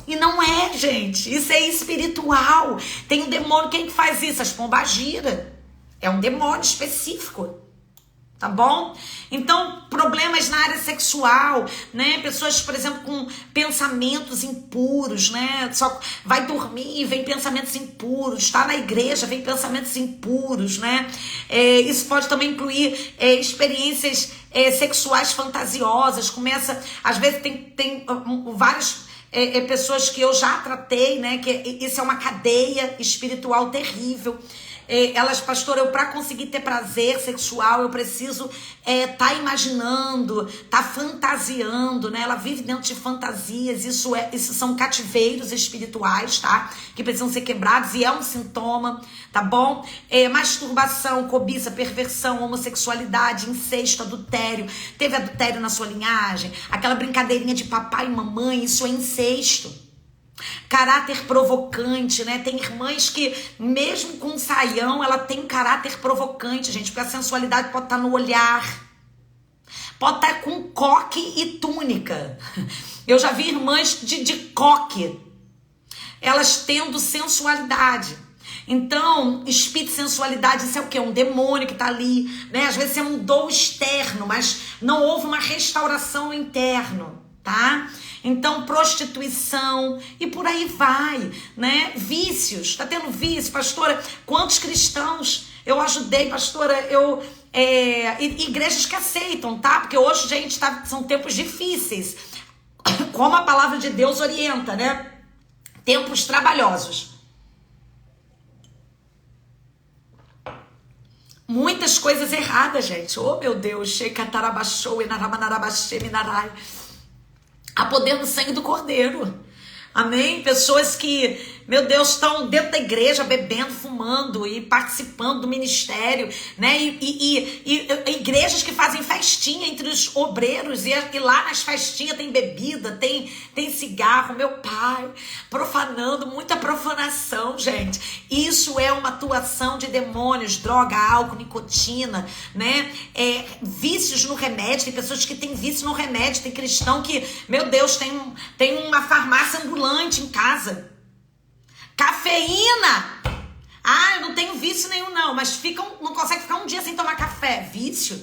E não é, gente. Isso é espiritual. Tem um demônio. Quem que faz isso? As pombagiras. É um demônio específico. Tá bom? Então, problemas na área sexual, né? Pessoas, por exemplo, com pensamentos impuros, né? Só vai dormir e vem pensamentos impuros. Tá na igreja, vem pensamentos impuros, né? Isso pode também incluir experiências sexuais fantasiosas. Começa, às vezes tem vários... pessoas que eu já tratei, né? Que isso é uma cadeia espiritual terrível. Elas, pastora, para conseguir ter prazer sexual, eu preciso tá imaginando, tá fantasiando, né? Ela vive dentro de fantasias. Isso são cativeiros espirituais, tá? Que precisam ser quebrados e é um sintoma, tá bom? Masturbação, cobiça, perversão, homossexualidade, incesto, adultério. Teve adultério na sua linhagem? Aquela brincadeirinha de papai e mamãe, isso é incesto. Caráter provocante, né? Tem irmãs que, mesmo com saião, ela tem um caráter provocante, gente, porque a sensualidade pode estar no olhar, pode estar com coque e túnica. Eu já vi irmãs de coque, elas tendo sensualidade. Então, espírito de sensualidade, isso é o quê? Um demônio que tá ali, né? Às vezes você mudou o externo, mas não houve uma restauração interno, tá? Então, prostituição e por aí vai, né? Vícios, tá tendo vício, pastora? Quantos cristãos eu ajudei, pastora? Igrejas que aceitam, tá? Porque hoje, gente, são tempos difíceis, como a palavra de Deus orienta, né? Tempos trabalhosos. Muitas coisas erradas, gente. Oh, meu Deus. Há poder no sangue do Cordeiro. Amém? Pessoas que, meu Deus, estão dentro da igreja bebendo, fumando e participando do ministério, né? E igrejas que fazem festinha entre os obreiros e lá nas festinhas tem bebida, tem cigarro, meu pai, profanando, muita profanação, gente. Isso é uma atuação de demônios, droga, álcool, nicotina, né? Vícios no remédio, tem pessoas que têm vício no remédio, tem cristão que, meu Deus, tem uma farmácia ambulante em casa. Cafeína! Eu não tenho vício nenhum não, mas não consegue ficar um dia sem tomar café. Vício?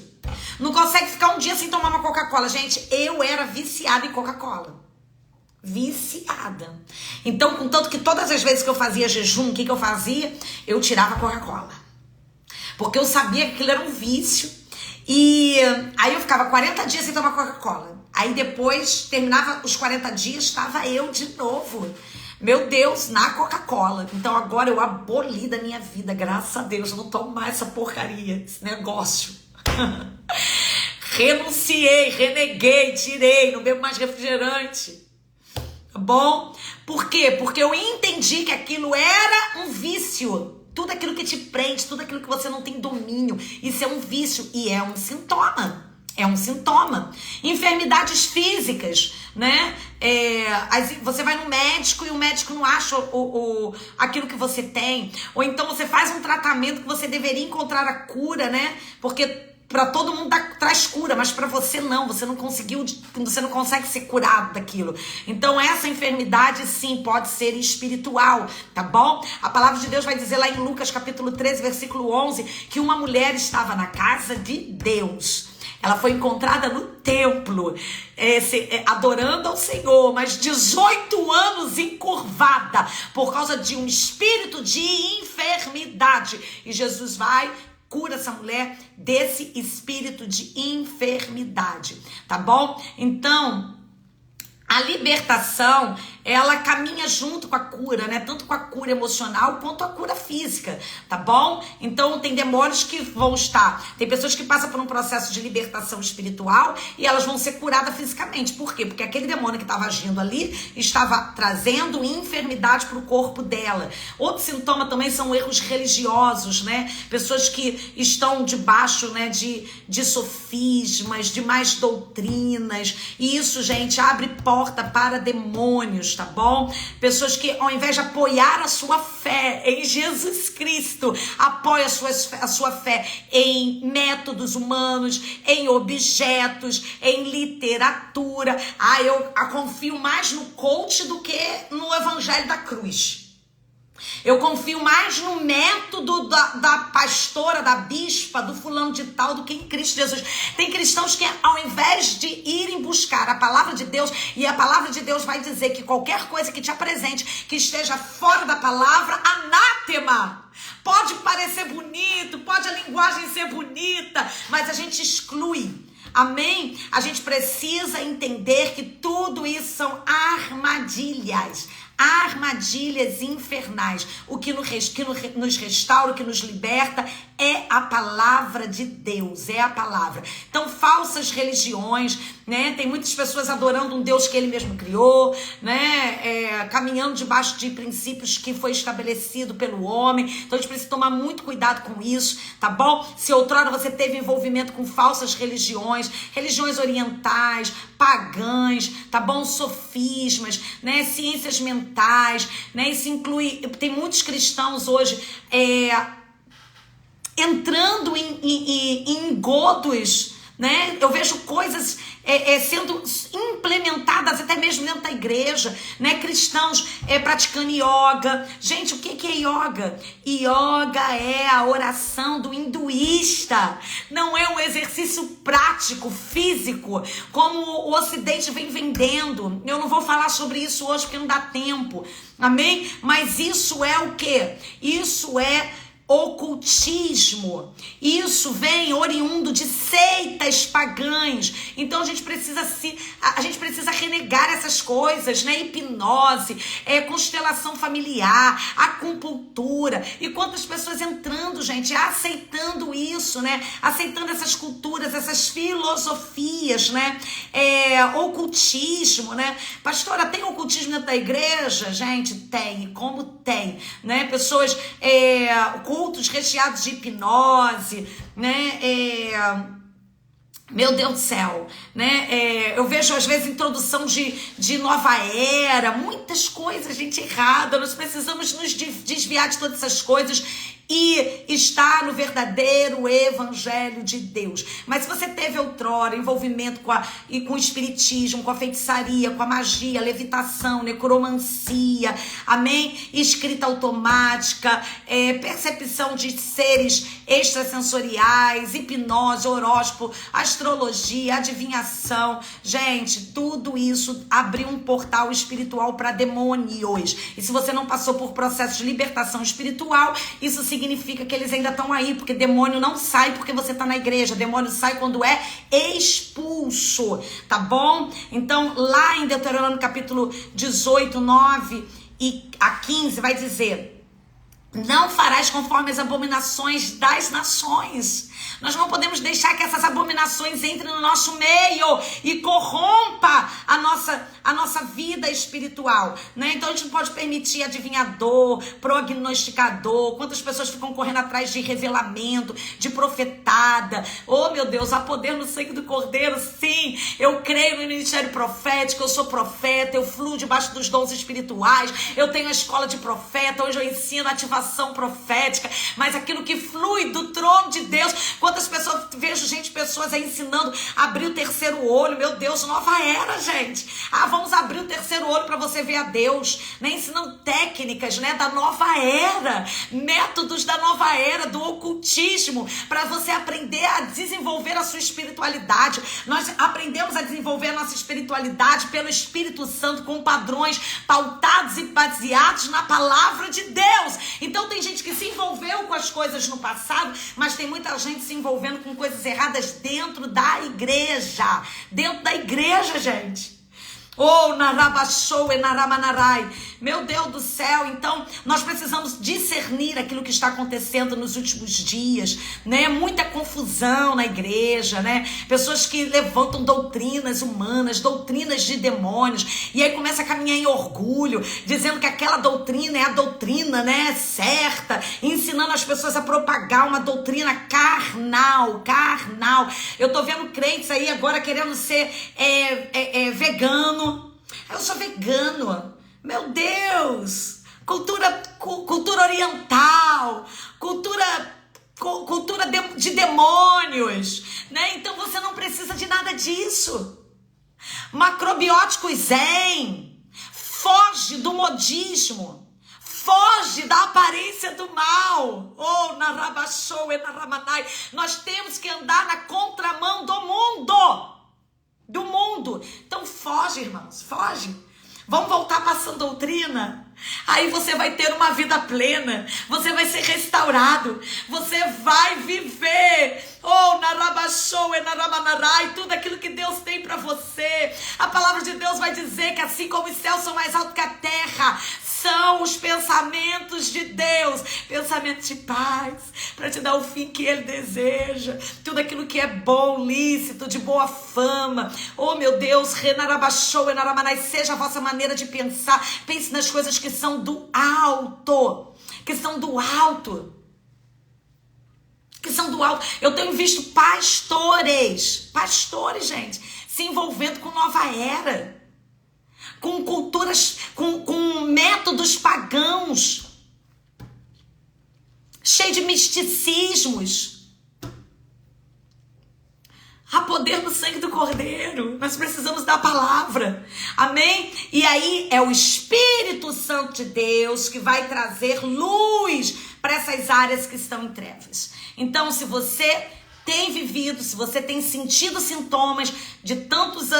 Não consegue ficar um dia sem tomar uma Coca-Cola. Gente, eu era viciada em Coca-Cola. Viciada. Então, contanto que todas as vezes que eu fazia jejum, o que eu fazia? Eu tirava a Coca-Cola. Porque eu sabia que aquilo era um vício. E aí eu ficava 40 dias sem tomar Coca-Cola. Aí depois, terminava os 40 dias, estava eu de novo. Meu Deus, na Coca-Cola. Então agora eu aboli da minha vida, graças a Deus. Eu não tomo mais essa porcaria, esse negócio. Renunciei, reneguei, tirei, não bebo mais refrigerante. Tá bom? Por quê? Porque eu entendi que aquilo era um vício. Tudo aquilo que te prende, tudo aquilo que você não tem domínio, isso é um vício e é um sintoma. É um sintoma. Enfermidades físicas, né? Você vai no médico e o médico não acha aquilo que você tem. Ou então você faz um tratamento que você deveria encontrar a cura, né? Porque para todo mundo traz cura, mas para você não, você não consegue ser curado daquilo. Então essa enfermidade sim pode ser espiritual, tá bom? A palavra de Deus vai dizer lá em Lucas capítulo 13, versículo 11, que uma mulher estava na casa de Deus. Ela foi encontrada no templo, adorando ao Senhor, mas 18 anos encurvada por causa de um espírito de enfermidade. E Jesus vai, cura essa mulher desse espírito de enfermidade, tá bom? Então, a libertação, ela caminha junto com a cura, né? Tanto com a cura emocional quanto a cura física, tá bom? Então, tem demônios que vão estar... Tem pessoas que passam por um processo de libertação espiritual e elas vão ser curadas fisicamente. Por quê? Porque aquele demônio que estava agindo ali estava trazendo enfermidade para o corpo dela. Outro sintoma também são erros religiosos, né? Pessoas que estão debaixo, né, de sofismas, de mais doutrinas. E isso, gente, abre porta para demônios, tá bom? Pessoas que, ao invés de apoiar a sua fé em Jesus Cristo, apoia a sua fé em métodos humanos, em objetos, em literatura. Eu confio mais no coach do que no evangelho da cruz. Eu confio mais no método da pastora, da bispa, do fulano de tal, do que em Cristo Jesus. Tem cristãos que, ao invés de irem buscar a palavra de Deus, e a palavra de Deus vai dizer que qualquer coisa que te apresente, que esteja fora da palavra, anátema. Pode parecer bonito, pode a linguagem ser bonita, mas a gente exclui. Amém? A gente precisa entender que tudo isso são armadilhas. Armadilhas infernais. O que nos restaura, o que nos liberta é a palavra de Deus, é a palavra. Então, falsas religiões, né? Tem muitas pessoas adorando um Deus que ele mesmo criou, né? Caminhando debaixo de princípios que foi estabelecido pelo homem. Então, a gente precisa tomar muito cuidado com isso, tá bom? Se outrora você teve envolvimento com falsas religiões, religiões orientais, pagãs, tá bom? Sofismas, né? Ciências mentais, né? Isso inclui... Tem muitos cristãos hoje entrando em engodos, né? Eu vejo coisas sendo implementadas até mesmo dentro da igreja, né? Cristãos praticando yoga. Gente, o que é yoga? Yoga é a oração do hinduísta. Não é um exercício prático, físico, como o Ocidente vem vendendo. Eu não vou falar sobre isso hoje porque não dá tempo. Amém? Mas isso é o quê? Isso é ocultismo. Isso vem oriundo de seitas pagãs. Então a gente precisa renegar essas coisas, né? Hipnose, constelação familiar, acupuntura. E quantas pessoas entrando, gente, aceitando isso, né? Aceitando essas culturas, essas filosofias, né? Ocultismo, né? Pastora, tem ocultismo dentro da igreja? Gente, tem. Como tem, né? Pessoas cultos recheados de hipnose, né? Meu Deus do céu, né? Eu vejo às vezes introdução de nova era, muitas coisas, gente, errada. Nós precisamos nos desviar de todas essas coisas e estar no verdadeiro evangelho de Deus. Mas se você teve outrora envolvimento com o espiritismo, com a feitiçaria, com a magia, levitação, necromancia, amém? Escrita automática, percepção de seres extrasensoriais, hipnose, horóscopo, astrologia, adivinhação, gente, tudo isso abriu um portal espiritual para demônios. E se você não passou por processo de libertação espiritual, isso significa que eles ainda estão aí, porque demônio não sai porque você está na igreja, demônio sai quando é expulso, tá bom? Então, lá em Deuteronômio capítulo 18, 9 e a 15, vai dizer: não farás conforme as abominações das nações. Nós não podemos deixar que essas abominações entrem no nosso meio e corrompa a nossa vida espiritual, né? Então a gente não pode permitir adivinhador, prognosticador. Quantas pessoas ficam correndo atrás de revelamento, de profetada? Oh, meu Deus, há poder no sangue do Cordeiro. Sim, eu creio no ministério profético, eu sou profeta, eu fluo debaixo dos dons espirituais, eu tenho a escola de profeta, hoje eu ensino ativação revelação profética, mas aquilo que flui do trono de Deus. Quantas pessoas, vejo pessoas aí ensinando a abrir o terceiro olho, meu Deus, nova era, gente. Vamos abrir o terceiro olho para você ver a Deus, né? Ensinando técnicas, né, da nova era, métodos da nova era, do ocultismo, para você aprender a desenvolver a sua espiritualidade. Nós aprendemos a desenvolver a nossa espiritualidade pelo Espírito Santo, com padrões pautados e baseados na palavra de Deus. Então tem gente que se envolveu com as coisas no passado, mas tem muita gente se envolvendo com coisas erradas dentro da igreja. Dentro da igreja, gente. Oh, narabachou e naramanarai. Meu Deus do céu, então nós precisamos discernir aquilo que está acontecendo nos últimos dias, né? Muita confusão na igreja, né? Pessoas que levantam doutrinas humanas, doutrinas de demônios, e aí começa a caminhar em orgulho, dizendo que aquela doutrina é a doutrina, né, certa, ensinando as pessoas a propagar uma doutrina carnal. Eu tô vendo crentes aí agora querendo ser vegano. Eu sou vegano. Meu Deus! Cultura oriental, cultura de demônios, né? Então você não precisa de nada disso. Macrobiótico zen, foge do modismo, foge da aparência do mal. Oh, narabachou e naramanai. Nós temos que andar na contramão do mundo. Então foge, irmãos, foge. Vamos voltar para a sã doutrina. Aí você vai ter uma vida plena. Você vai ser restaurado. Você vai viver. Oh, narabachou e naramanarai. Tudo aquilo que Deus tem para você. A palavra de Deus vai dizer que assim como os céus são mais altos que a terra, são os pensamentos de Deus, pensamentos de paz, para te dar o fim que Ele deseja, tudo aquilo que é bom, lícito, de boa fama. Oh meu Deus, renarabachou e naramanai, seja a vossa maneira de pensar. Pense nas coisas que são do alto, que são do alto. Eu tenho visto pastores, gente, se envolvendo com nova era, com culturas, com métodos pagãos, cheio de misticismos. Há poder no sangue do Cordeiro. Nós precisamos da palavra. Amém? E aí é o Espírito Santo de Deus que vai trazer luz para essas áreas que estão em trevas. Então, se você tem vivido, se você tem sentido sintomas de todos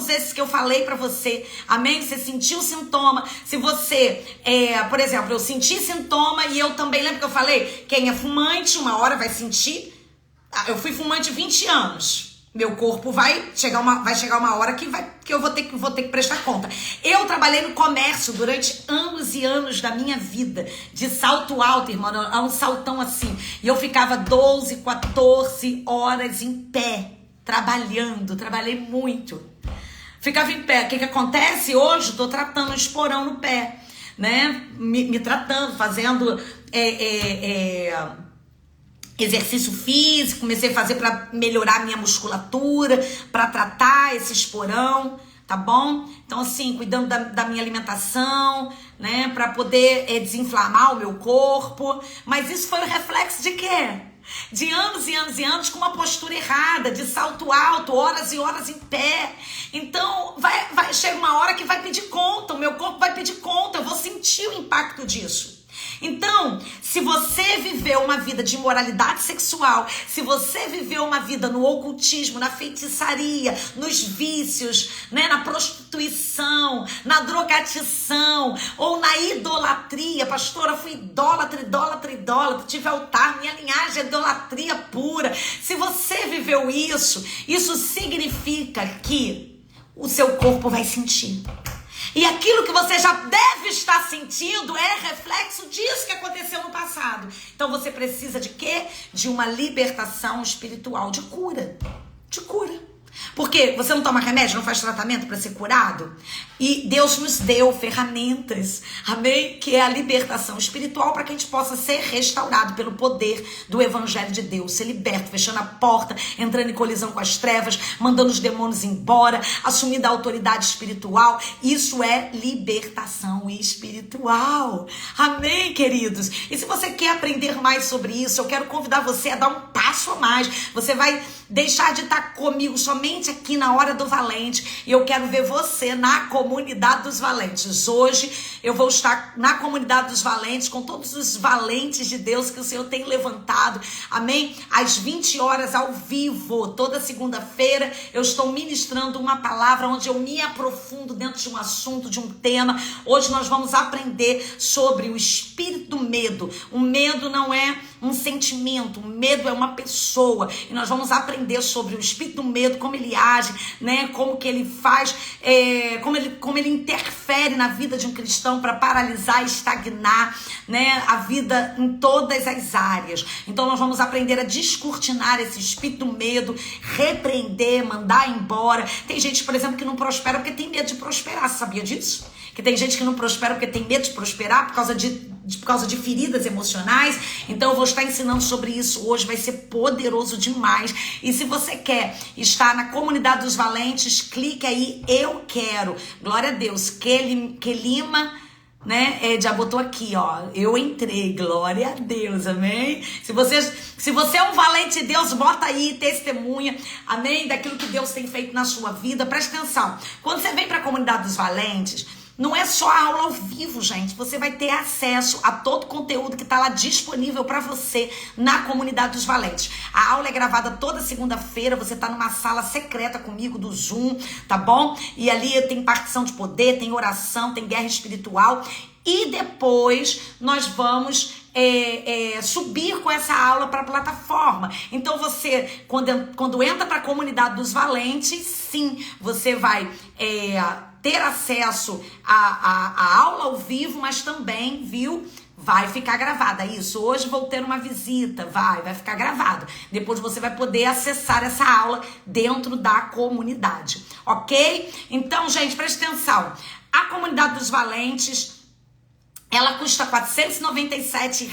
esses que eu falei pra você, amém? Você sentiu sintoma, se você, por exemplo, eu senti sintoma e eu também, lembra que eu falei, quem é fumante, uma hora vai sentir, eu fui fumante 20 anos, meu corpo vai chegar uma hora que eu vou ter que prestar conta. Eu trabalhei no comércio durante anos e anos da minha vida, de salto alto, irmão, a um saltão assim. E eu ficava 12, 14 horas em pé, trabalhei muito. Ficava em pé. O que acontece? Hoje estou tratando um esporão no pé, né? Me tratando, fazendo exercício físico, comecei a fazer para melhorar a minha musculatura, para tratar esse esporão, tá bom? Então, assim, cuidando da minha alimentação, né, para poder desinflamar o meu corpo. Mas isso foi o reflexo de quê? De anos e anos e anos com uma postura errada, de salto alto, horas e horas em pé. Então, chega uma hora que vai pedir conta, o meu corpo vai pedir conta, eu vou sentir o impacto disso. Então, se você viveu uma vida de imoralidade sexual, se você viveu uma vida no ocultismo, na feitiçaria, nos vícios, né, na prostituição, na drogadição ou na idolatria, pastora, eu fui idólatra, tive altar, minha linhagem é idolatria pura. Se você viveu isso significa que o seu corpo vai sentir. E aquilo que você já deve estar sentindo é reflexo disso que aconteceu no passado. Então você precisa de quê? De uma libertação espiritual, de cura. De cura. Porque você não toma remédio, não faz tratamento para ser curado? E Deus nos deu ferramentas, amém? Que é a libertação espiritual para que a gente possa ser restaurado pelo poder do Evangelho de Deus, ser liberto, fechando a porta, entrando em colisão com as trevas, mandando os demônios embora, assumindo a autoridade espiritual. Isso é libertação espiritual, amém, queridos? E se você quer aprender mais sobre isso, eu quero convidar você a dar um passo a mais. Você vai deixar de estar comigo somente aqui na Hora do Valente e eu quero ver você na comunidade dos valentes. Hoje eu vou estar na comunidade dos valentes com todos os valentes de Deus que o Senhor tem levantado, amém? Às 20 horas ao vivo, toda segunda-feira eu estou ministrando uma palavra onde eu me aprofundo dentro de um assunto, de um tema. Hoje nós vamos aprender sobre o espírito do medo. O medo não é um sentimento, o medo é uma pessoa, e nós vamos aprender sobre o espírito do medo, como ele age, né? Como que ele faz, como ele interfere na vida de um cristão para paralisar, estagnar, né? A vida em todas as áreas. Então nós vamos aprender a descortinar esse espírito do medo, repreender, mandar embora. Tem gente, por exemplo, que não prospera porque tem medo de prosperar, você sabia disso? Que tem gente que não prospera porque tem medo de prosperar por causa de feridas emocionais. Então eu vou estar ensinando sobre isso hoje, vai ser poderoso demais. E se você quer estar na comunidade dos valentes, clique aí, eu quero. Glória a Deus, Kelima, né? Já botou aqui, ó, eu entrei, glória a Deus, amém? Se você é um valente de Deus, bota aí, testemunha, amém? Daquilo que Deus tem feito na sua vida. Presta atenção, quando você vem para a comunidade dos valentes, não é só a aula ao vivo, gente. Você vai ter acesso a todo o conteúdo que está lá disponível para você na comunidade dos valentes. A aula é gravada toda segunda-feira. Você está numa sala secreta comigo do Zoom, tá bom? E ali tem partição de poder, tem oração, tem guerra espiritual. E depois nós vamos subir com essa aula para a plataforma. Então você, quando entra para a comunidade dos valentes, sim, você vai ter acesso à aula ao vivo, mas também, viu, vai ficar gravada. Isso, hoje vou ter uma visita, vai ficar gravado. Depois você vai poder acessar essa aula dentro da comunidade, ok? Então, gente, preste atenção. A comunidade dos valentes, ela custa R$ 497,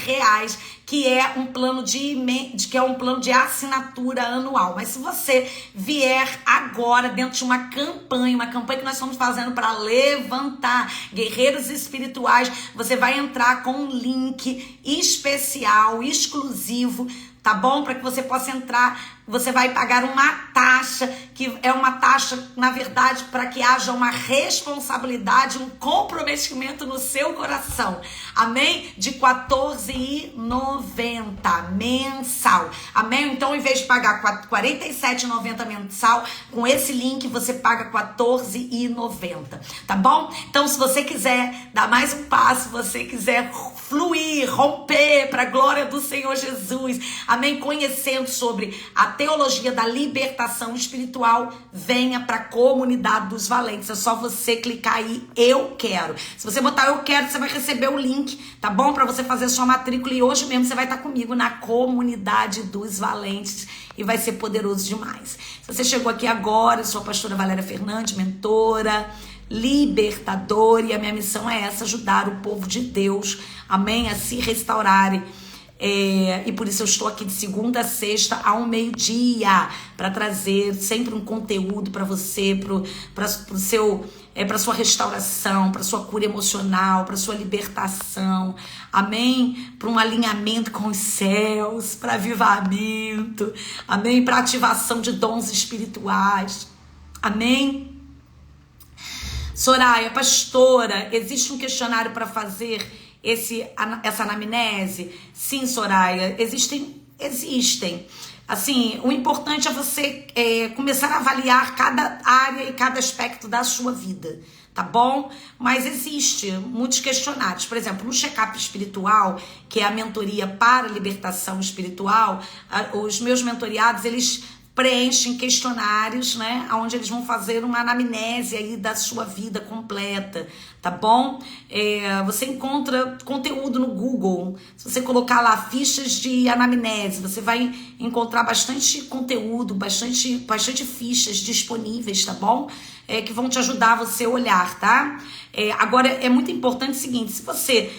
que é um plano de assinatura anual. Mas se você vier agora dentro de uma campanha que nós estamos fazendo para levantar guerreiros espirituais, você vai entrar com um link especial, exclusivo, tá bom? Para que você possa entrar, você vai pagar uma taxa, que é uma taxa, na verdade, para que haja uma responsabilidade, um comprometimento no seu coração. Amém? De R$ 14,90 mensal. Amém? Então, em vez de pagar R$ 47,90 mensal, com esse link você paga R$ 14,90. Tá bom? Então, se você quiser dar mais um passo, se você quiser fluir, romper para a glória do Senhor Jesus, amém? Conhecendo sobre a teologia da libertação espiritual, venha para a comunidade dos valentes. É só você clicar aí, eu quero. Se você botar eu quero, você vai receber o link, tá bom? Para você fazer sua matrícula, e hoje mesmo você vai estar comigo na comunidade dos valentes e vai ser poderoso demais. Se você chegou aqui agora, eu sou a pastora Valéria Fernandes, mentora, libertadora, e a minha missão é essa, ajudar o povo de Deus, amém, a se restaurarem. E por isso eu estou aqui de segunda a sexta ao meio-dia para trazer sempre um conteúdo para você, para sua restauração, para sua cura emocional, para sua libertação, amém? Para um alinhamento com os céus, para avivamento, amém? Para ativação de dons espirituais, amém? Soraya, pastora, existe um questionário para fazer essa anamnese? Sim, Soraya, existem. Assim, o importante é você começar a avaliar cada área e cada aspecto da sua vida, tá bom? Mas existe muitos questionários. Por exemplo, no check-up espiritual, que é a mentoria para a libertação espiritual, os meus mentoriados, eles preenchem questionários, né, onde eles vão fazer uma anamnese aí da sua vida completa, tá bom? Você encontra conteúdo no Google. Se você colocar lá fichas de anamnese, você vai encontrar bastante conteúdo, bastante fichas disponíveis, tá bom? que vão te ajudar a você olhar, tá? Agora, é muito importante o seguinte, se você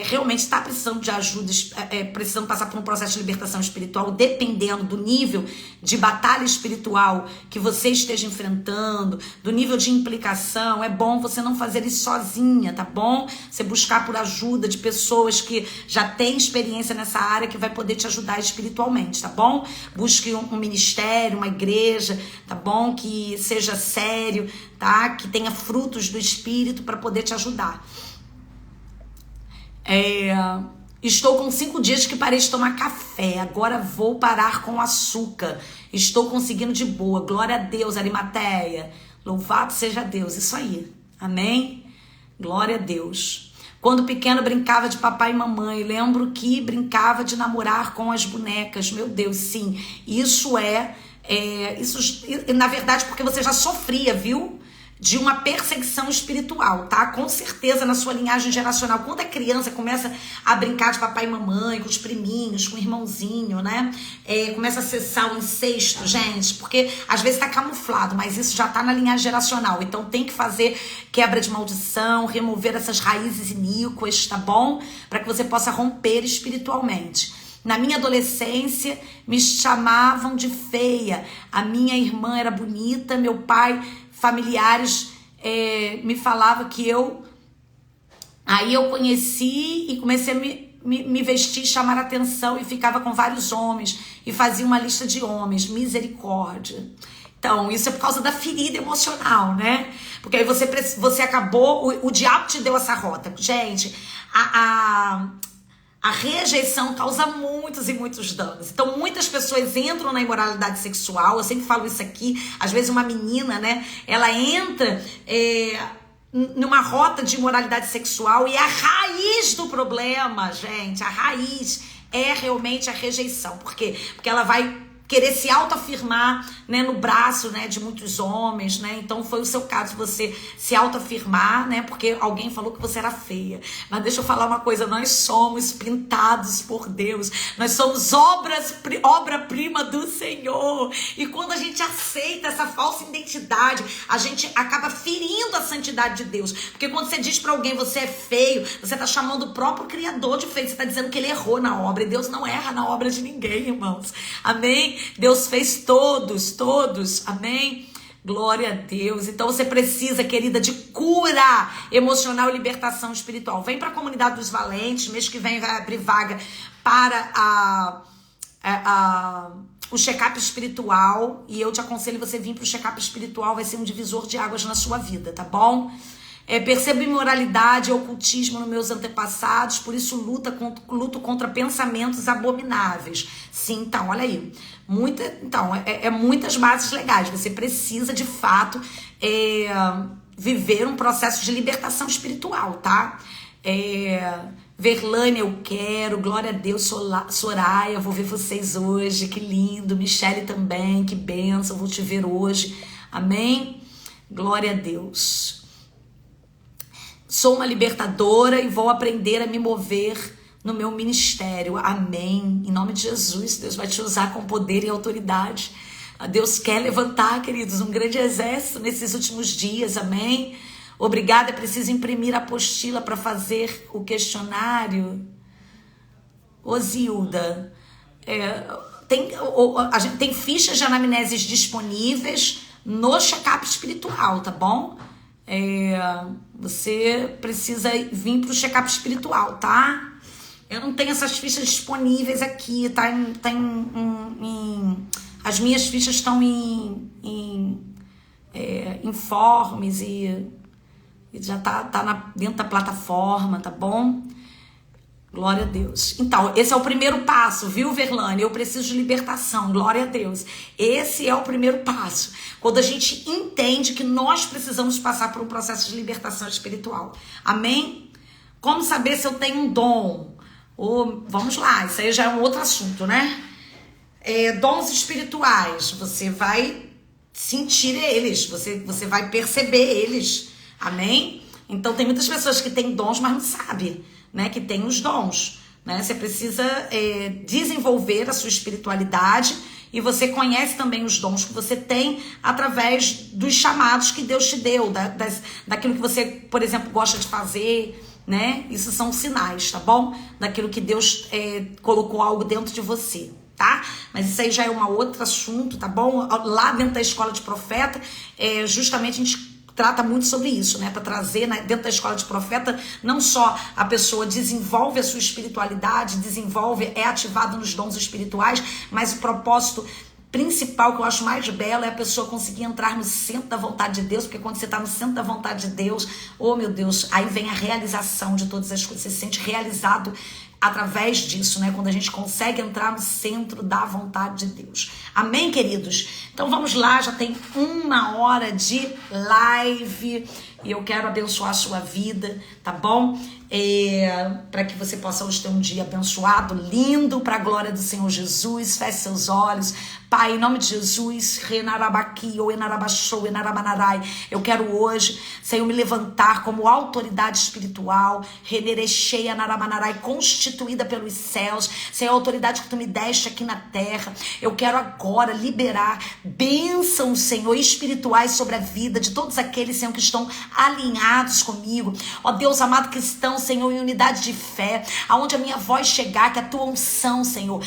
realmente está precisando de ajuda, precisando passar por um processo de libertação espiritual, dependendo do nível de batalha espiritual que você esteja enfrentando, do nível de implicação, é bom você não fazer isso sozinha, tá bom? Você buscar por ajuda de pessoas que já têm experiência nessa área, que vai poder te ajudar espiritualmente, tá bom? Busque um ministério, uma igreja, tá bom? Que seja sério, tá? Que tenha frutos do Espírito para poder te ajudar. Estou com 5 dias que parei de tomar café. Agora vou parar com açúcar. Estou conseguindo de boa. Glória a Deus, Arimateia. Louvado seja Deus. Isso aí. Amém? Glória a Deus. Quando pequeno brincava de papai e mamãe. Lembro que brincava de namorar com as bonecas. Meu Deus, sim. Isso na verdade, porque você já sofria, viu? De uma perseguição espiritual, tá? Com certeza na sua linhagem geracional. Quando a criança começa a brincar de papai e mamãe, com os priminhos, com o irmãozinho, né? Começa a acessar o incesto, gente, porque às vezes tá camuflado, mas isso já tá na linhagem geracional. Então tem que fazer quebra de maldição, remover essas raízes iníquas, tá bom? Para que você possa romper espiritualmente. Na minha adolescência, me chamavam de feia. A minha irmã era bonita, meu pai... Familiares me falavam que Aí eu conheci e comecei a me vestir, chamar atenção e ficava com vários homens e fazia uma lista de homens. Misericórdia. Então, isso é por causa da ferida emocional, né? Porque aí você acabou, o diabo te deu essa rota. Gente, a rejeição causa muitos e muitos danos. Então, muitas pessoas entram na imoralidade sexual. Eu sempre falo isso aqui. Às vezes, uma menina, né? Ela entra numa rota de imoralidade sexual. E a raiz do problema, gente, a raiz é realmente a rejeição. Por quê? Porque ela vai querer se autoafirmar, né, no braço, né, de muitos homens, né? Então foi o seu caso, você se autoafirmar, né, porque alguém falou que você era feia. Mas deixa eu falar uma coisa, nós somos pintados por Deus, nós somos obra-prima do Senhor. E quando a gente aceita essa falsa identidade, a gente acaba ferindo a santidade de Deus. Porque quando você diz para alguém você é feio, você tá chamando o próprio Criador de feio, você tá dizendo que ele errou na obra, e Deus não erra na obra de ninguém, irmãos. Amém? Deus fez todos, amém? Glória a Deus. Então você precisa, querida, de cura emocional e libertação espiritual. Vem para a comunidade dos valentes, mês que vem vai abrir vaga para o check-up espiritual, e eu te aconselho você vir para o check-up espiritual, vai ser um divisor de águas na sua vida, tá bom? Percebo imoralidade e ocultismo nos meus antepassados, por isso luto contra pensamentos abomináveis. Sim, então, olha aí. Muitas bases legais. Você precisa, de fato, viver um processo de libertação espiritual, tá? Verlane, eu quero. Glória a Deus. Soraya, vou ver vocês hoje. Que lindo. Michele também, que bênção. Vou te ver hoje. Amém? Glória a Deus. Sou uma libertadora e vou aprender a me mover no meu ministério. Amém. Em nome de Jesus, Deus vai te usar com poder e autoridade. Deus quer levantar, queridos, um grande exército nesses últimos dias. Amém. Obrigada, é preciso imprimir a apostila para fazer o questionário. Zilda, a gente tem fichas de anamneses disponíveis no check-up espiritual, tá bom? Você precisa vir para o check-up espiritual, tá? Eu não tenho essas fichas disponíveis aqui, tá? As minhas fichas estão em informes e já tá dentro da plataforma, tá bom? Glória a Deus. Então, esse é o primeiro passo, viu, Verlane? Eu preciso de libertação, glória a Deus. Esse é o primeiro passo. Quando a gente entende que nós precisamos passar por um processo de libertação espiritual. Amém? Como saber se eu tenho um dom? Vamos lá, isso aí já é um outro assunto, né? Dons espirituais, você vai sentir eles, você vai perceber eles. Amém? Então, tem muitas pessoas que têm dons, mas não sabem, né, que tem os dons, né? Você precisa desenvolver a sua espiritualidade e você conhece também os dons que você tem através dos chamados que Deus te deu, daquilo que você, por exemplo, gosta de fazer, né? Isso são sinais, tá bom? Daquilo que Deus colocou algo dentro de você, tá? Mas isso aí já é um outro assunto, tá bom? Lá dentro da escola de profeta, justamente a gente trata muito sobre isso, né? Para trazer, né, dentro da escola de profeta, não só a pessoa desenvolve a sua espiritualidade, é ativada nos dons espirituais, mas o propósito principal que eu acho mais belo é a pessoa conseguir entrar no centro da vontade de Deus, porque quando você está no centro da vontade de Deus, oh meu Deus, aí vem a realização de todas as coisas, você se sente realizado através disso, né? Quando a gente consegue entrar no centro da vontade de Deus. Amém, queridos? Então vamos lá, já tem 1 hora de live e eu quero abençoar a sua vida, tá bom? Para que você possa hoje ter um dia abençoado, lindo, para a glória do Senhor Jesus. Feche seus olhos. Pai, em nome de Jesus, eu quero hoje, Senhor, me levantar como autoridade espiritual, constituída pelos céus, Senhor, a autoridade que tu me deste aqui na terra. Eu quero agora liberar bênçãos, Senhor, espirituais sobre a vida de todos aqueles, Senhor, que estão alinhados comigo. Ó Deus amado, que estão, Senhor, em unidade de fé, aonde a minha voz chegar, que a tua unção, Senhor,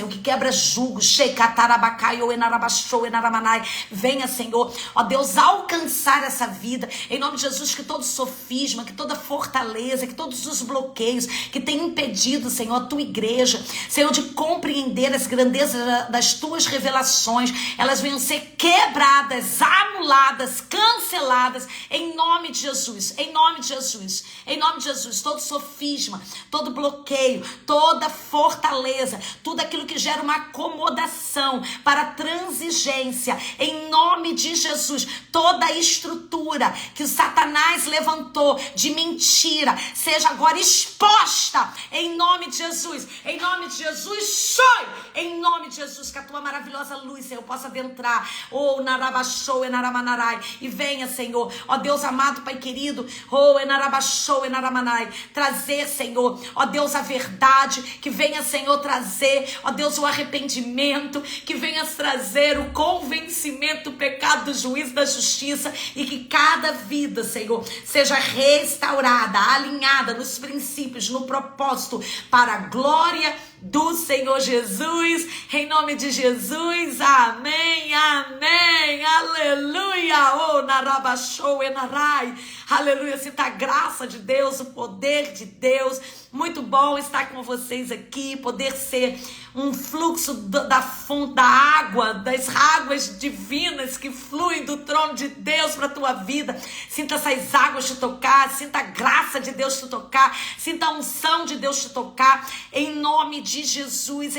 que quebra julgos, venha, Senhor, ó Deus, alcançar essa vida, em nome de Jesus, que todo sofisma, que toda fortaleza, que todos os bloqueios que tem impedido, Senhor, a tua igreja, Senhor, de compreender as grandezas das tuas revelações, elas venham ser quebradas, anuladas, canceladas, em nome de Jesus, em nome de Jesus, em nome de Jesus. Todo sofisma, todo bloqueio, toda fortaleza, tudo aquilo que gera uma acomodação para transigência, em nome de Jesus, toda a estrutura que o Satanás levantou de mentira, seja agora exposta, em nome de Jesus, em nome de Jesus, sai, em nome de Jesus, que a tua maravilhosa luz, Senhor, possa adentrar, narabachou, enaramanai, e venha, Senhor, ó Deus amado, Pai querido, enarabachou, enaramanai, trazer, Senhor, ó Deus, a verdade, que venha, Senhor, trazer, ó Deus, o arrependimento, que venha trazer o convencimento do pecado, do juízo, da justiça, e que cada vida, Senhor, seja restaurada, alinhada nos princípios, no propósito, para a glória do Senhor Jesus, em nome de Jesus, amém, amém, aleluia, narabachou, enarai, aleluia. Sinta a graça de Deus, o poder de Deus. Muito bom estar com vocês aqui, poder ser um fluxo da fonte, da água, das águas divinas que fluem do trono de Deus para a tua vida. Sinta essas águas te tocar, sinta a graça de Deus te tocar, sinta a unção de Deus te tocar, em nome de Jesus,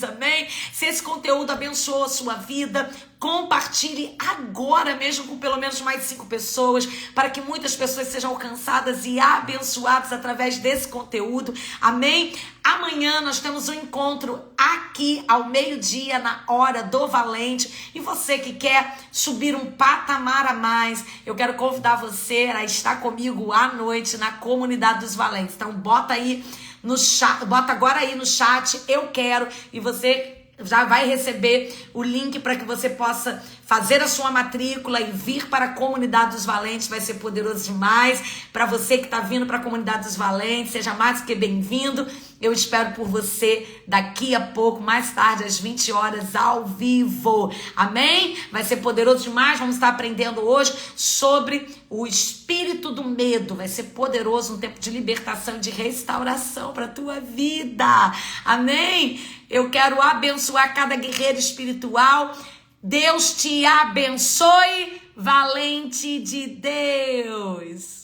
amém? Se esse conteúdo abençoou a sua vida, compartilhe agora mesmo com pelo menos mais 5 pessoas, para que muitas pessoas sejam alcançadas e abençoadas através desse conteúdo, amém? Amanhã nós temos um encontro aqui ao meio-dia, na hora do Valente, e você que quer subir um patamar a mais, eu quero convidar você a estar comigo à noite na comunidade dos Valentes. Então bota aí no chat, bota agora aí no chat, eu quero, e você já vai receber o link para que você possa fazer a sua matrícula e vir para a comunidade dos Valentes. Vai ser poderoso demais. Para você que está vindo para a comunidade dos Valentes, seja mais do que bem-vindo. Eu espero por você daqui a pouco, mais tarde, às 20 horas, ao vivo. Amém? Vai ser poderoso demais. Vamos estar aprendendo hoje sobre o espírito do medo. Vai ser poderoso, um tempo de libertação e de restauração para a tua vida. Amém? Eu quero abençoar cada guerreiro espiritual. Deus te abençoe, valente de Deus.